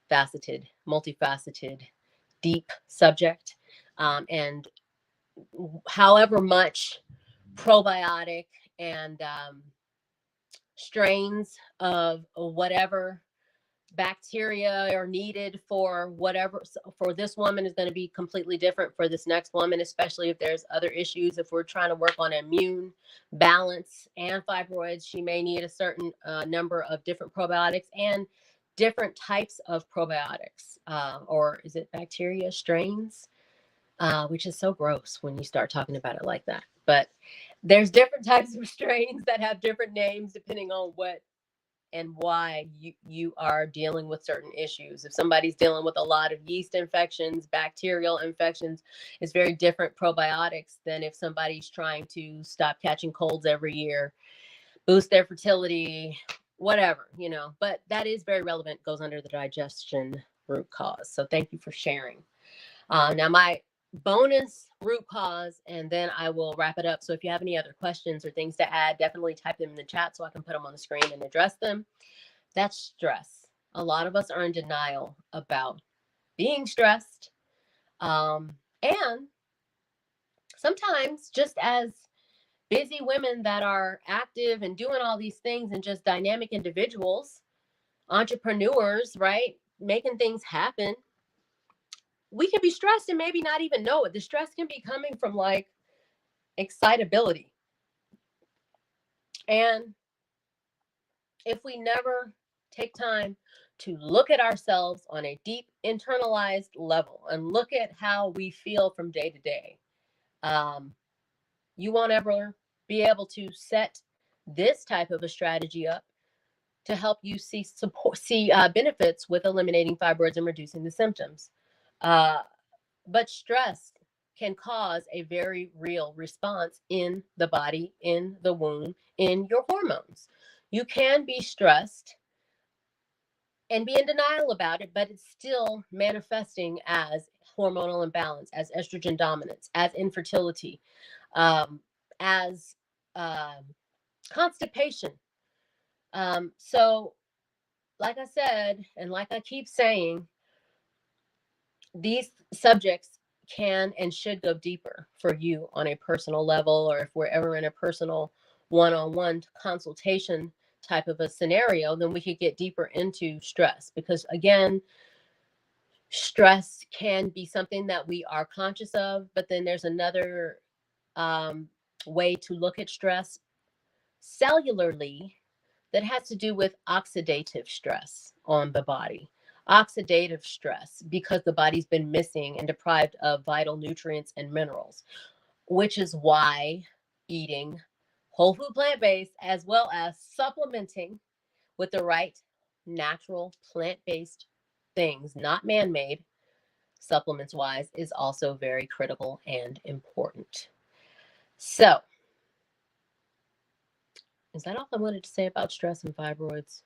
faceted, multifaceted, deep subject. And however much probiotic and strains of whatever bacteria are needed for whatever, for this woman is going to be completely different for this next woman, especially if there's other issues. If we're trying to work on immune balance and fibroids, she may need a certain number of different probiotics and different types of probiotics, or is it bacteria strains, which is so gross when you start talking about it like that. But there's different types of strains that have different names depending on what and why you are dealing with certain issues. If somebody's dealing with a lot of yeast infections, bacterial infections, it's very different probiotics than if somebody's trying to stop catching colds every year, boost their fertility, whatever, you know. But that is very relevant, goes under the digestion root cause. So thank you for sharing. Now, my bonus root cause, and then I will wrap it up. So if you have any other questions or things to add, definitely type them in the chat so I can put them on the screen and address them. That's stress. A lot of us are in denial about being stressed. And sometimes, just as busy women that are active and doing all these things and just dynamic individuals, entrepreneurs, right? Making things happen, we can be stressed and maybe not even know it. The stress can be coming from like excitability. And if we never take time to look at ourselves on a deep internalized level and look at how we feel from day to day, um, you won't ever be able to set this type of a strategy up to help you see benefits with eliminating fibroids and reducing the symptoms. Uh, but stress can cause a very real response in the body, in the womb, in your hormones. You can be stressed and be in denial about it, but it's still manifesting as hormonal imbalance, as estrogen dominance, as infertility, um, as um, constipation. So, like I said, and like I keep saying, these subjects can and should go deeper for you on a personal level, or if we're ever in a personal one-on-one consultation type of a scenario, then we could get deeper into stress, because again, stress can be something that we are conscious of, but then there's another um, way to look at stress cellularly that has to do with oxidative stress on the body. Oxidative stress because the body's been missing and deprived of vital nutrients and minerals, which is why eating whole food plant based as well as supplementing with the right natural plant based things, not man made, supplements wise, is also very critical and important. So, is that all I wanted to say about stress and fibroids?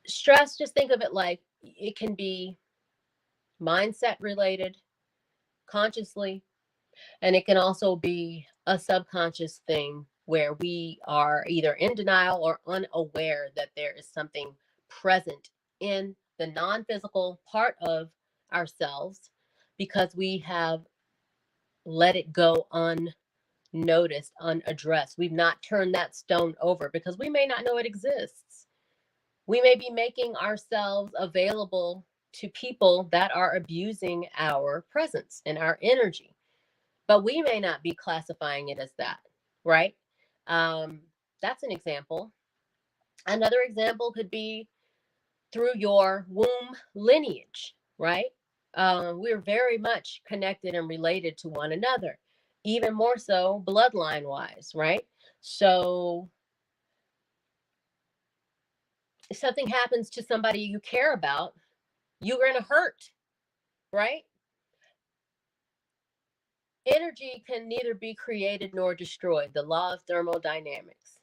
Stress, just think of it like it can be mindset related, consciously, and it can also be a subconscious thing where we are either in denial or unaware that there is something present in the non physical part of ourselves because we have let it go unnoticed, unaddressed. We've not turned that stone over because we may not know it exists. We may be making ourselves available to people that are abusing our presence and our energy, but we may not be classifying it as that, right? Um, that's an example. Another example could be through your womb lineage, right? We're very much connected and related to one another, even more so bloodline wise, right? So if something happens to somebody you care about, you're going to hurt, right? Energy can neither be created nor destroyed, the law of thermodynamics.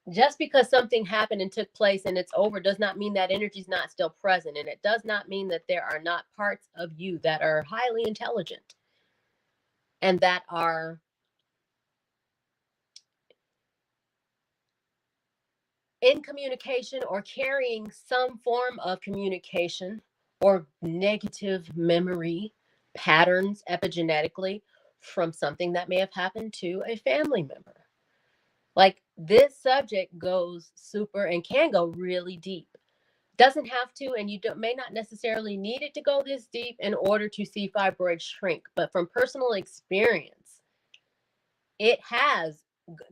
Just because something happened and took place and it's over does not mean that energy is not still present. And it does not mean that there are not parts of you that are highly intelligent and that are in communication or carrying some form of communication or negative memory patterns epigenetically from something that may have happened to a family member. Like, this subject goes super and can go really deep. Doesn't have to, and you may not necessarily need it to go this deep in order to see fibroids shrink. But from personal experience, it has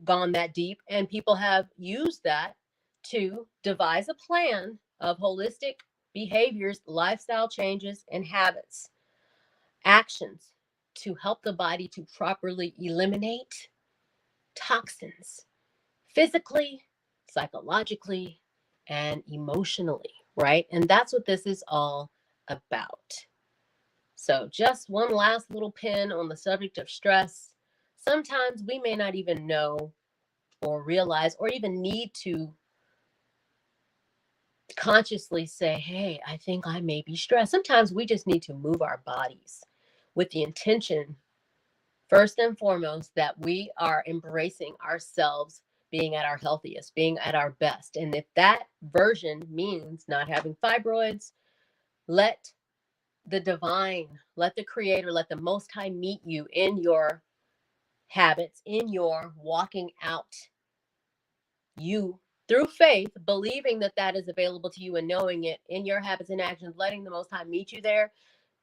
gone that deep, and people have used that to devise a plan of holistic behaviors, lifestyle changes, and habits, actions to help the body to properly eliminate toxins physically, psychologically, and emotionally, right? And that's what this is all about. So, just one last little pin on the subject of stress. Sometimes we may not even know or realize or even need to consciously say, hey, I think I may be stressed. Sometimes we just need to move our bodies with the intention, first and foremost, that we are embracing ourselves being at our healthiest, being at our best. And if that version means not having fibroids, let the divine, let the creator, let the most high meet you in your habits, in your walking out you through faith, believing that that is available to you and knowing it in your habits and actions, letting the Most High meet you there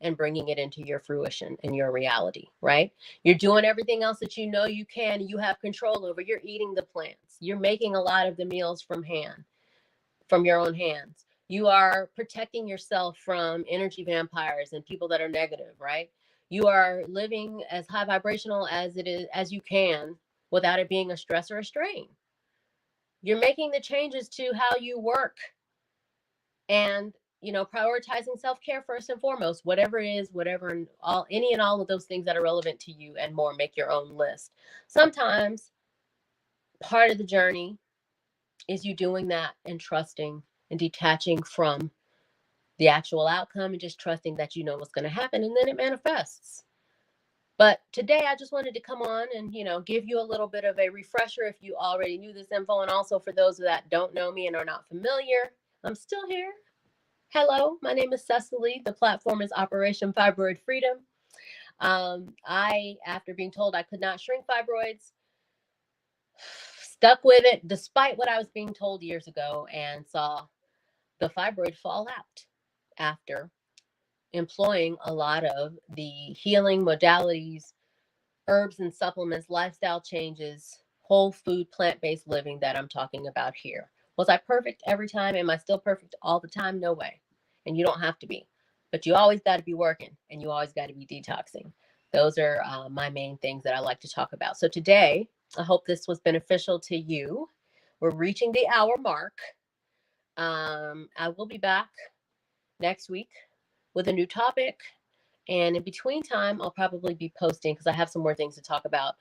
and bringing it into your fruition and your reality, right? You're doing everything else that you know you can, you have control over. You're eating the plants. You're making a lot of the meals from your own hands. You are protecting yourself from energy vampires and people that are negative, right? You are living as high vibrational as it is as you can without it being a stress or a strain. You're making the changes to how you work and prioritizing self-care first and foremost, whatever it is, whatever and all any and all of those things that are relevant to you and more. Make your own list. Sometimes part of the journey is you doing that and trusting and detaching from the actual outcome and just trusting that you know what's going to happen, and then it manifests. But today I just wanted to come on and give you a little bit of a refresher if you already knew this info, and also for those that don't know me and are not familiar, I'm still here. Hello, my name is Cecily. The platform is Operation Fibroid Freedom. I, after being told I could not shrink fibroids, stuck with it despite what I was being told years ago, and saw the fibroid fall out after employing a lot of the healing modalities, herbs and supplements, lifestyle changes, whole food, plant-based living that I'm talking about here. Was I perfect every time? Am I still perfect all the time? No way. And you don't have to be. But you always got to be working, and you always got to be detoxing. Those are my main things that I like to talk about. So today, I hope this was beneficial to you. We're reaching the hour mark. I will be back next week with a new topic. And in between time, I'll probably be posting because I have some more things to talk about,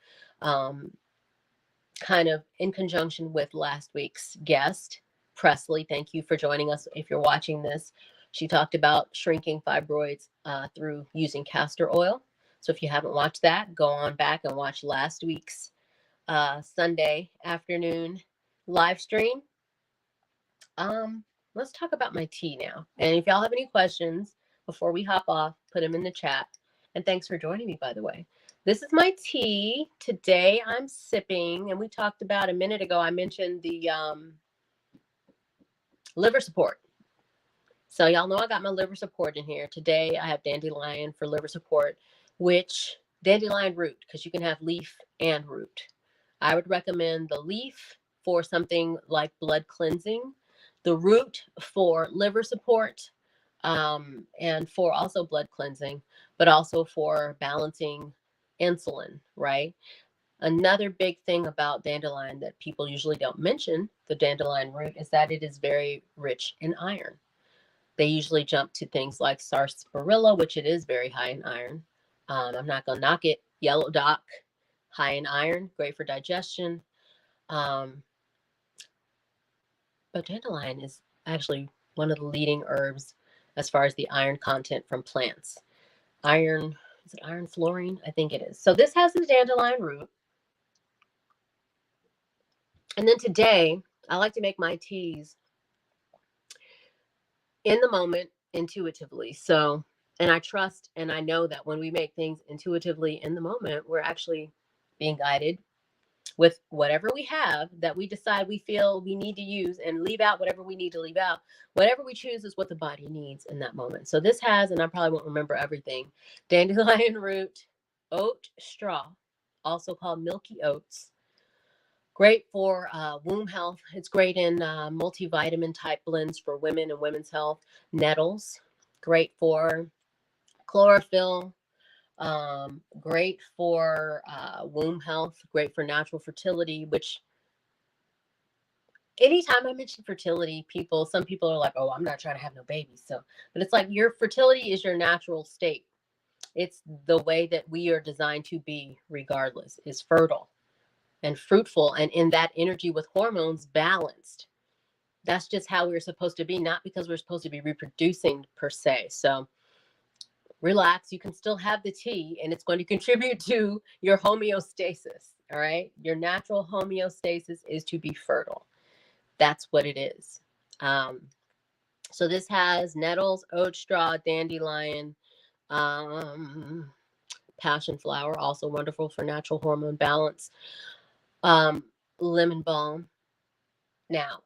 kind of in conjunction with last week's guest, Presley. Thank you for joining us. If you're watching this, she talked about shrinking fibroids through using castor oil. So if you haven't watched that, go on back and watch last week's Sunday afternoon live stream. Let's talk about my tea now. And if y'all have any questions before we hop off, put them in the chat. And thanks for joining me, by the way. This is my tea. Today I'm sipping, and we talked about a minute ago, I mentioned the liver support. So y'all know I got my liver support in here. Today I have dandelion for liver support, which dandelion root, because you can have leaf and root. I would recommend the leaf for something like blood cleansing, the root for liver support, and for also blood cleansing, but also for balancing insulin, right? Another big thing about dandelion that people usually don't mention, the dandelion root, is that it is very rich in iron. They usually jump to things like sarsaparilla, which it is very high in iron. I'm not going to knock it. Yellow dock, high in iron, great for digestion. But dandelion is actually one of the leading herbs as far as the iron content from plants. Iron, is it iron fluorine? I think it is. So this has the dandelion root. And then today, I like to make my teas in the moment intuitively. So, and I trust and I know that when we make things intuitively in the moment, we're actually being guided with whatever we have that we decide we feel we need to use, and leave out whatever we need to leave out. Whatever we choose is what the body needs in that moment. So this has, and I probably won't remember everything, dandelion root, oat straw, also called milky oats. Great for womb health. It's great in multivitamin type blends for women and women's health. Nettles, great for chlorophyll. Great for womb health. Great for natural fertility. Which anytime I mention fertility, some people are like, "Oh, I'm not trying to have no babies." So, but it's like your fertility is your natural state. It's the way that we are designed to be, regardless, is fertile and fruitful, and in that energy with hormones balanced. That's just how we're supposed to be, not because we're supposed to be reproducing per se. So relax. You can still have the tea, and it's going to contribute to your homeostasis. All right. Your natural homeostasis is to be fertile. That's what it is. So this has nettles, oat straw, dandelion, passion flower, also wonderful for natural hormone balance. Lemon balm. Now,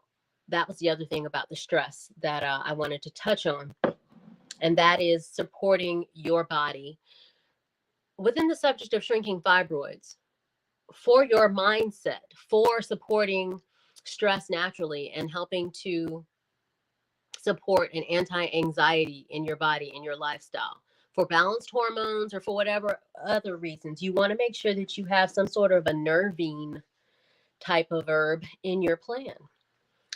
that was the other thing about the stress that I wanted to touch on. And that is supporting your body within the subject of shrinking fibroids for your mindset, for supporting stress naturally and helping to support an anti-anxiety in your body, in your lifestyle. For balanced hormones or for whatever other reasons, you want to make sure that you have some sort of a nervine type of herb in your plan.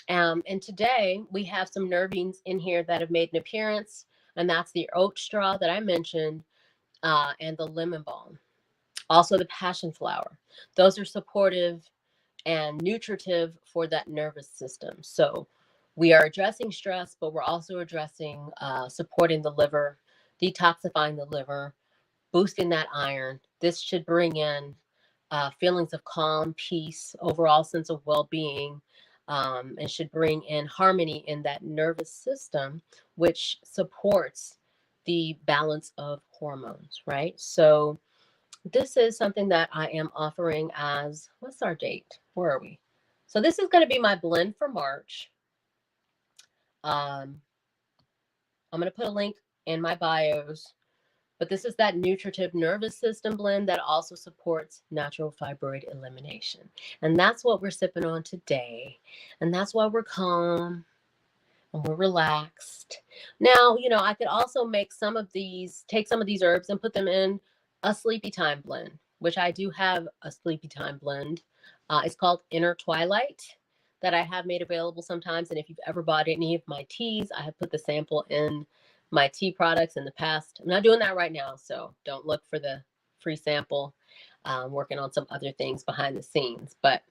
And today we have some nervines in here that have made an appearance, and that's the oat straw that I mentioned, and the lemon balm. Also, the passion flower. Those are supportive and nutritive for that nervous system. So we are addressing stress, but we're also addressing supporting the liver, detoxifying the liver, boosting that iron. This should bring in feelings of calm, peace, overall sense of well-being, and should bring in harmony in that nervous system, which supports the balance of hormones, right? So this is something that I am offering as, what's our date? Where are we? So this is going to be my blend for March. I'm going to put a link in my bios, but this is that nutritive nervous system blend that also supports natural fibroid elimination. And that's what we're sipping on today. And that's why we're calm and we're relaxed. Now, I could also take some of these herbs and put them in a sleepy time blend, which I do have a sleepy time blend. It's called Inner Twilight that I have made available sometimes. And if you've ever bought any of my teas, I have put the sample in my tea products in the past. I'm not doing that right now, so don't look for the free sample. I'm working on some other things behind the scenes. But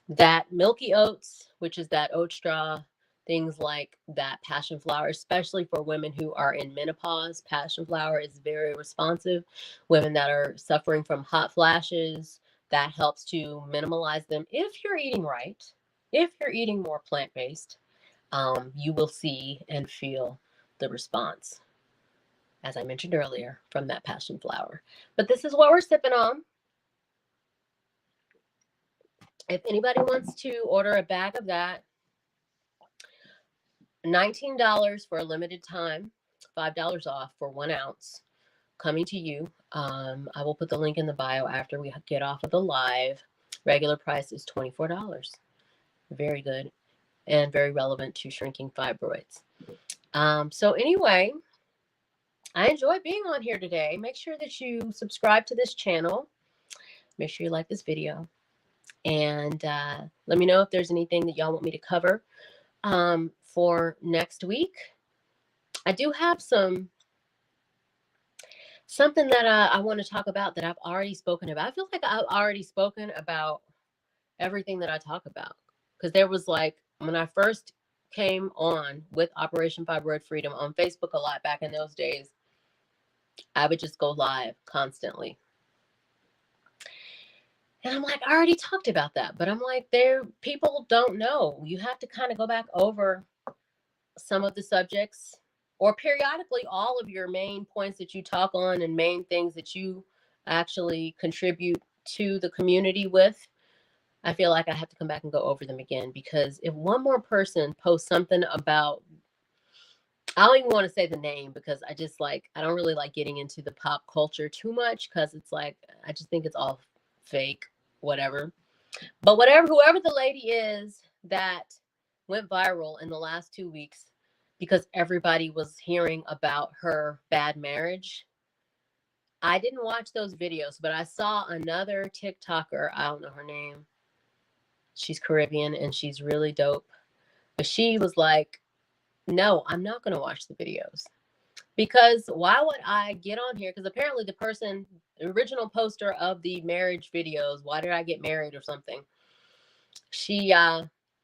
that milky oats, which is that oat straw, things like that passion flower, especially for women who are in menopause. Passion flower is very responsive. Women that are suffering from hot flashes, that helps to minimalize them. If you're eating right, if you're eating more plant-based, you will see and feel the response, as I mentioned earlier, from that passion flower. But this is what we're sipping on. If anybody wants to order a bag of that, $19 for a limited time, $5 off for 1 ounce, coming to you. I will put the link in the bio after we get off of the live. Regular price is $24. Very good and very relevant to shrinking fibroids. So anyway, I enjoy being on here today. Make sure that you subscribe to this channel. Make sure you like this video. And let me know if there's anything that y'all want me to cover for next week. I do have something that I want to talk about that I've already spoken about. I feel like I've already spoken about everything that I talk about. Because there was when I first came on with Operation Fibroid Freedom on Facebook a lot back in those days, I would just go live constantly. And I'm like, I already talked about that. But I'm like, people don't know. You have to kind of go back over some of the subjects, or periodically all of your main points that you talk on and main things that you actually contribute to the community with. I feel like I have to come back and go over them again, because if one more person posts something about, I don't even want to say the name, because I don't really like getting into the pop culture too much, because it's I just think it's all fake, whatever. But whoever the lady is that went viral in the last 2 weeks because everybody was hearing about her bad marriage, I didn't watch those videos, but I saw another TikToker, I don't know her name. She's Caribbean and she's really dope. But she was like, no, I'm not going to watch the videos. Because why would I get on here? Because apparently the original poster of the marriage videos, Why Did I Get Married or something, she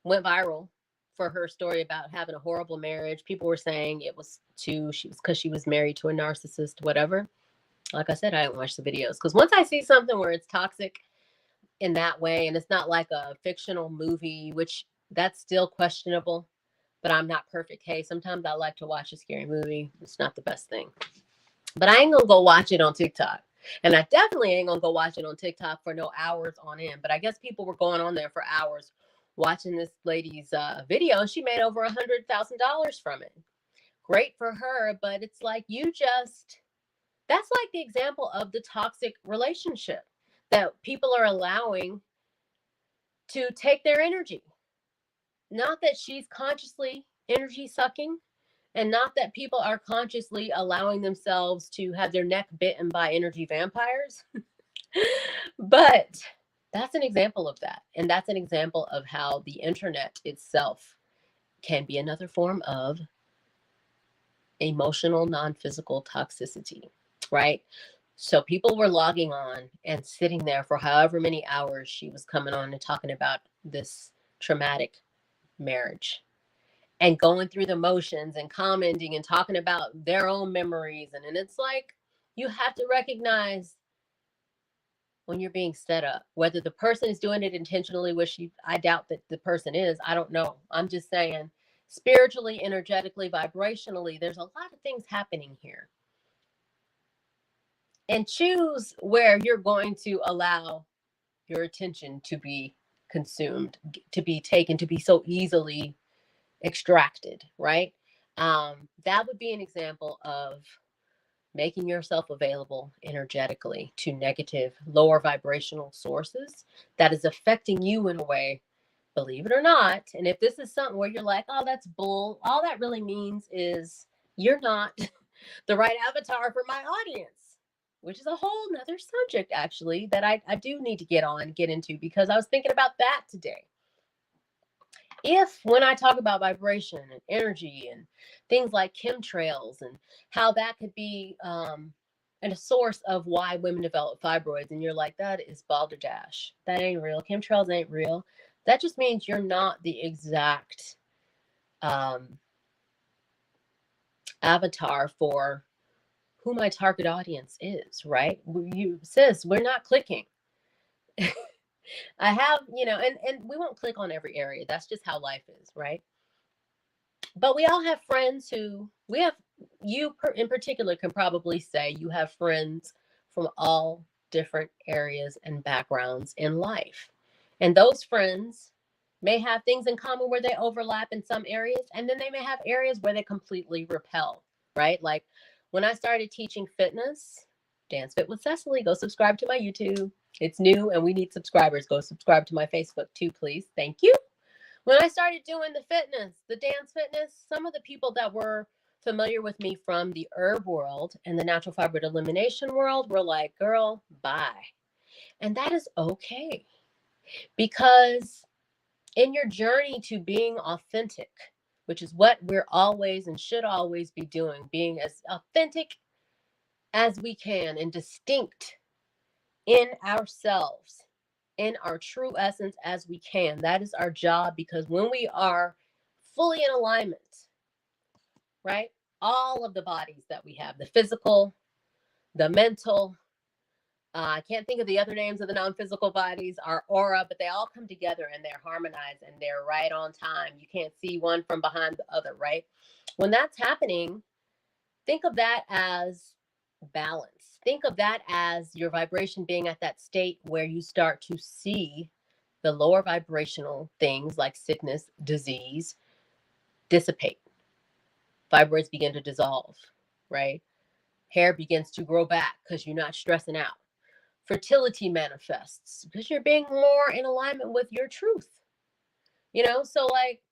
went viral for her story about having a horrible marriage. People were saying it was because she was married to a narcissist, whatever. Like I said, I didn't watch the videos. Because once I see something where it's toxic in that way, and it's not like a fictional movie, which that's still questionable, but I'm not perfect. Hey, sometimes I like to watch a scary movie. It's not the best thing. But I ain't going to go watch it on TikTok. And I definitely ain't going to go watch it on TikTok for no hours on end. But I guess people were going on there for hours watching this lady's video, and she made over $100,000 from it. Great for her, but it's like that's like the example of the toxic relationship that people are allowing to take their energy. Not that she's consciously energy sucking, and not that people are consciously allowing themselves to have their neck bitten by energy vampires. But that's an example of that. And that's an example of how the internet itself can be another form of emotional, non physical toxicity, right? So people were logging on and sitting there for however many hours she was coming on and talking about this traumatic marriage and going through the motions and commenting and talking about their own memories. And it's like, you have to recognize when you're being set up, whether the person is doing it intentionally, which I doubt that the person is. I don't know. I'm just saying, spiritually, energetically, vibrationally, there's a lot of things happening here. And choose where you're going to allow your attention to be consumed, to be taken, to be so easily extracted, right? That would be an example of making yourself available energetically to negative, lower vibrational sources that is affecting you in a way, believe it or not. And if this is something where you're like, oh, that's bull, all that really means is you're not the right avatar for my audience, which is a whole nother subject, actually, that I do need to get into, because I was thinking about that today. If when I talk about vibration and energy and things like chemtrails and how that could be and a source of why women develop fibroids, and you're like, that is balderdash, that ain't real, chemtrails ain't real, that just means you're not the exact avatar for who my target audience is, right? You, sis, we're not clicking. I have, and we won't click on every area. That's just how life is, right? But we all have friends you in particular can probably say you have friends from all different areas and backgrounds in life. And those friends may have things in common where they overlap in some areas, and then they may have areas where they completely repel, right? Like when I started teaching fitness, Dance Fit with Cecily, go subscribe to my YouTube. It's new and we need subscribers. Go subscribe to my Facebook too, please. Thank you. When I started doing the fitness, the dance fitness, some of the people that were familiar with me from the herb world and the natural fibroid elimination world were like, girl, bye. And that is okay, because in your journey to being authentic, which is what we're always and should always be doing, being as authentic as we can and distinct in ourselves, in our true essence as we can. That is our job, because when we are fully in alignment, right? All of the bodies that we have, the physical, the mental, I can't think of the other names of the non-physical bodies, our aura, but they all come together and they're harmonized and they're right on time. You can't see one from behind the other, right? When that's happening, think of that as balance. Think of that as your vibration being at that state where you start to see the lower vibrational things like sickness, disease dissipate. Fibroids begin to dissolve, right? Hair begins to grow back because you're not stressing out. Fertility manifests because you're being more in alignment with your truth. So like,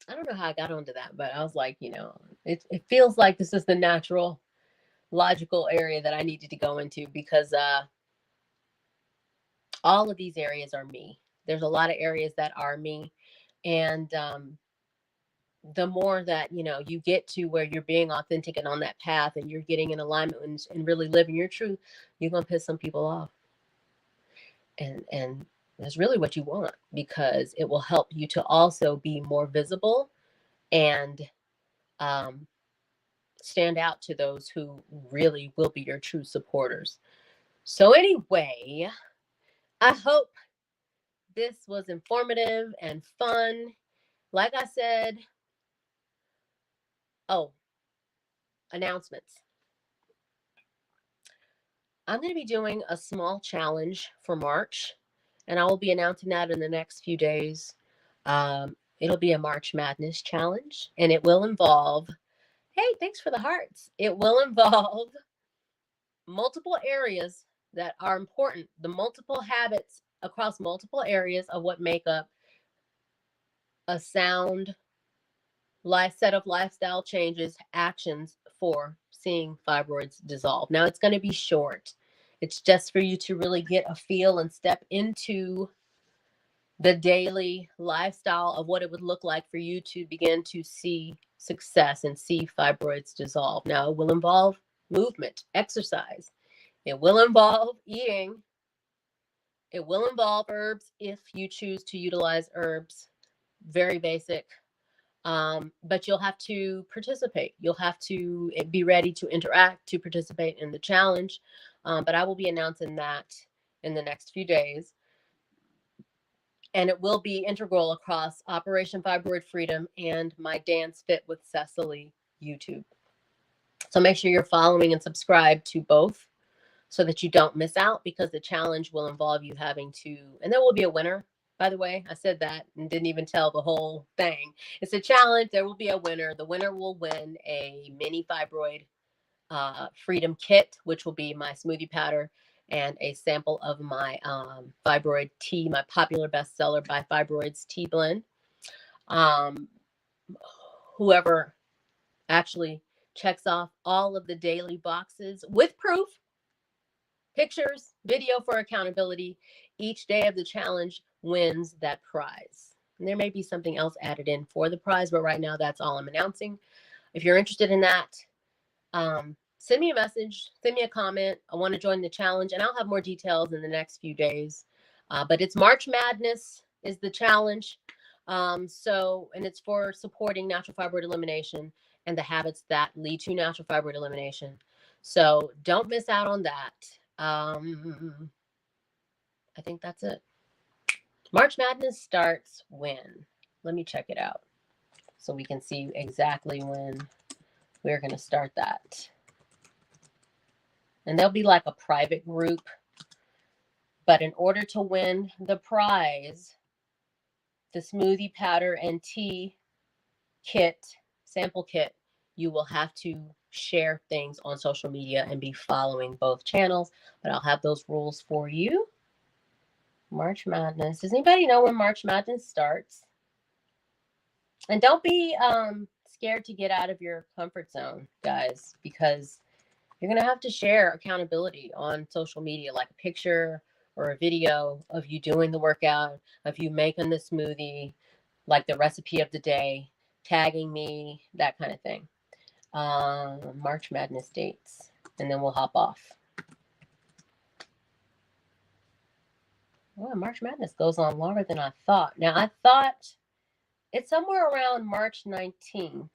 I don't know how I got onto that, but I was like, it feels like this is the natural, logical area that I needed to go into, because all of these areas are me. There's a lot of areas that are me. And the more that, you get to where you're being authentic and on that path and you're getting in alignment and really living your truth, you're going to piss some people off. And that's really what you want, because it will help you to also be more visible and stand out to those who really will be your true supporters. So anyway, I hope this was informative and fun. Like I said, announcements. I'm going to be doing a small challenge for March, And I will be announcing that in the next few days. It'll be a March Madness challenge, and it will involve, hey, thanks for the hearts. It will involve multiple areas that are important, the multiple habits across multiple areas of what make up a sound set of lifestyle changes, actions for seeing fibroids dissolve. Now, it's going to be short. It's just for you to really get a feel and step into the daily lifestyle of what it would look like for you to begin to see success and see fibroids dissolve. Now, it will involve movement, exercise. It will involve eating. It will involve herbs if you choose to utilize herbs. Very basic. But you'll have to participate. You'll have to be ready to interact, to participate in the challenge. But I will be announcing that in the next few days. And it will be integral across Operation Fibroid Freedom and my Dance Fit with Cecily YouTube. So make sure you're following and subscribed to both so that you don't miss out, because the challenge will involve you having to, and there will be a winner. By the way, I said that and didn't even tell the whole thing. It's a challenge. There will be a winner. The winner will win a mini fibroid freedom kit, which will be my smoothie powder and a sample of my fibroid tea, my popular bestseller by Fibroids tea blend. Whoever actually checks off all of the daily boxes with proof, pictures, video for accountability, each day of the challenge wins that prize. And there may be something else added in for the prize, but right now that's all I'm announcing. If you're interested in that, send me a message, send me a comment. I want to join the challenge, and I'll have more details in the next few days. But it's March Madness is the challenge. And it's for supporting natural fibroid elimination and the habits that lead to natural fibroid elimination. So don't miss out on that. I think that's it. March Madness starts when? Let me check it out so we can see exactly when we're going to start that. And there'll be like a private group. But in order to win the prize, the smoothie powder and tea kit, sample kit, you will have to share things on social media and be following both channels. But I'll have those rules for you. March Madness. Does anybody know when March Madness starts? And don't be scared to get out of your comfort zone, guys, because you're going to have to share accountability on social media, like a picture or a video of you doing the workout, of you making the smoothie, like the recipe of the day, tagging me, that kind of thing. March Madness dates, and then we'll hop off. Well, March Madness goes on longer than I thought. Now, I thought it's somewhere around March 19th.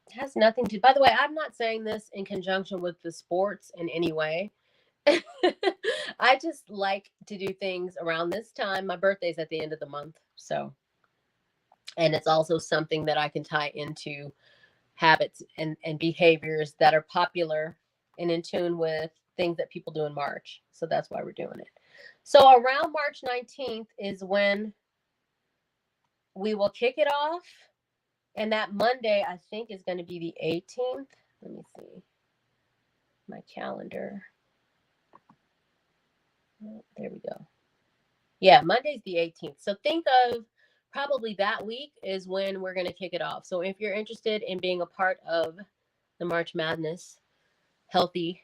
It has nothing to, by the way, I'm not saying this in conjunction with the sports in any way. I just like to do things around this time. My birthday's at the end of the month. So, and it's also something that I can tie into habits and behaviors that are popular and in tune with things that people do in March. So that's why we're doing it. So around March 19th is when we will kick it off. And that Monday, I think, is going to be the 18th. Let me see my calendar. Oh, there we go. Yeah, Monday's the 18th. So think of probably that week is when we're going to kick it off. So if you're interested in being a part of the March Madness Healthy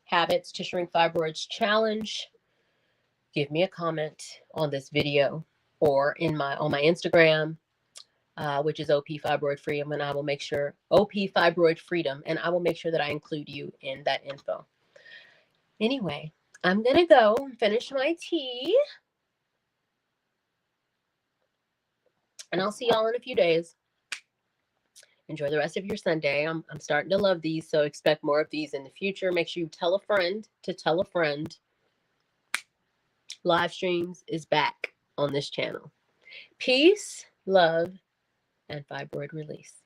Habits to Shrink Fibroids Challenge, give me a comment on this video or on my Instagram, which is OP Fibroid Freedom, and I will make sure OP Fibroid Freedom, and I will make sure that I include you in that info. Anyway, I'm gonna go and finish my tea, and I'll see y'all in a few days. Enjoy the rest of your Sunday. I'm starting to love these, so expect more of these in the future. Make sure you tell a friend to tell a friend. Live streams is back on this channel. Peace, love, and fibroid release.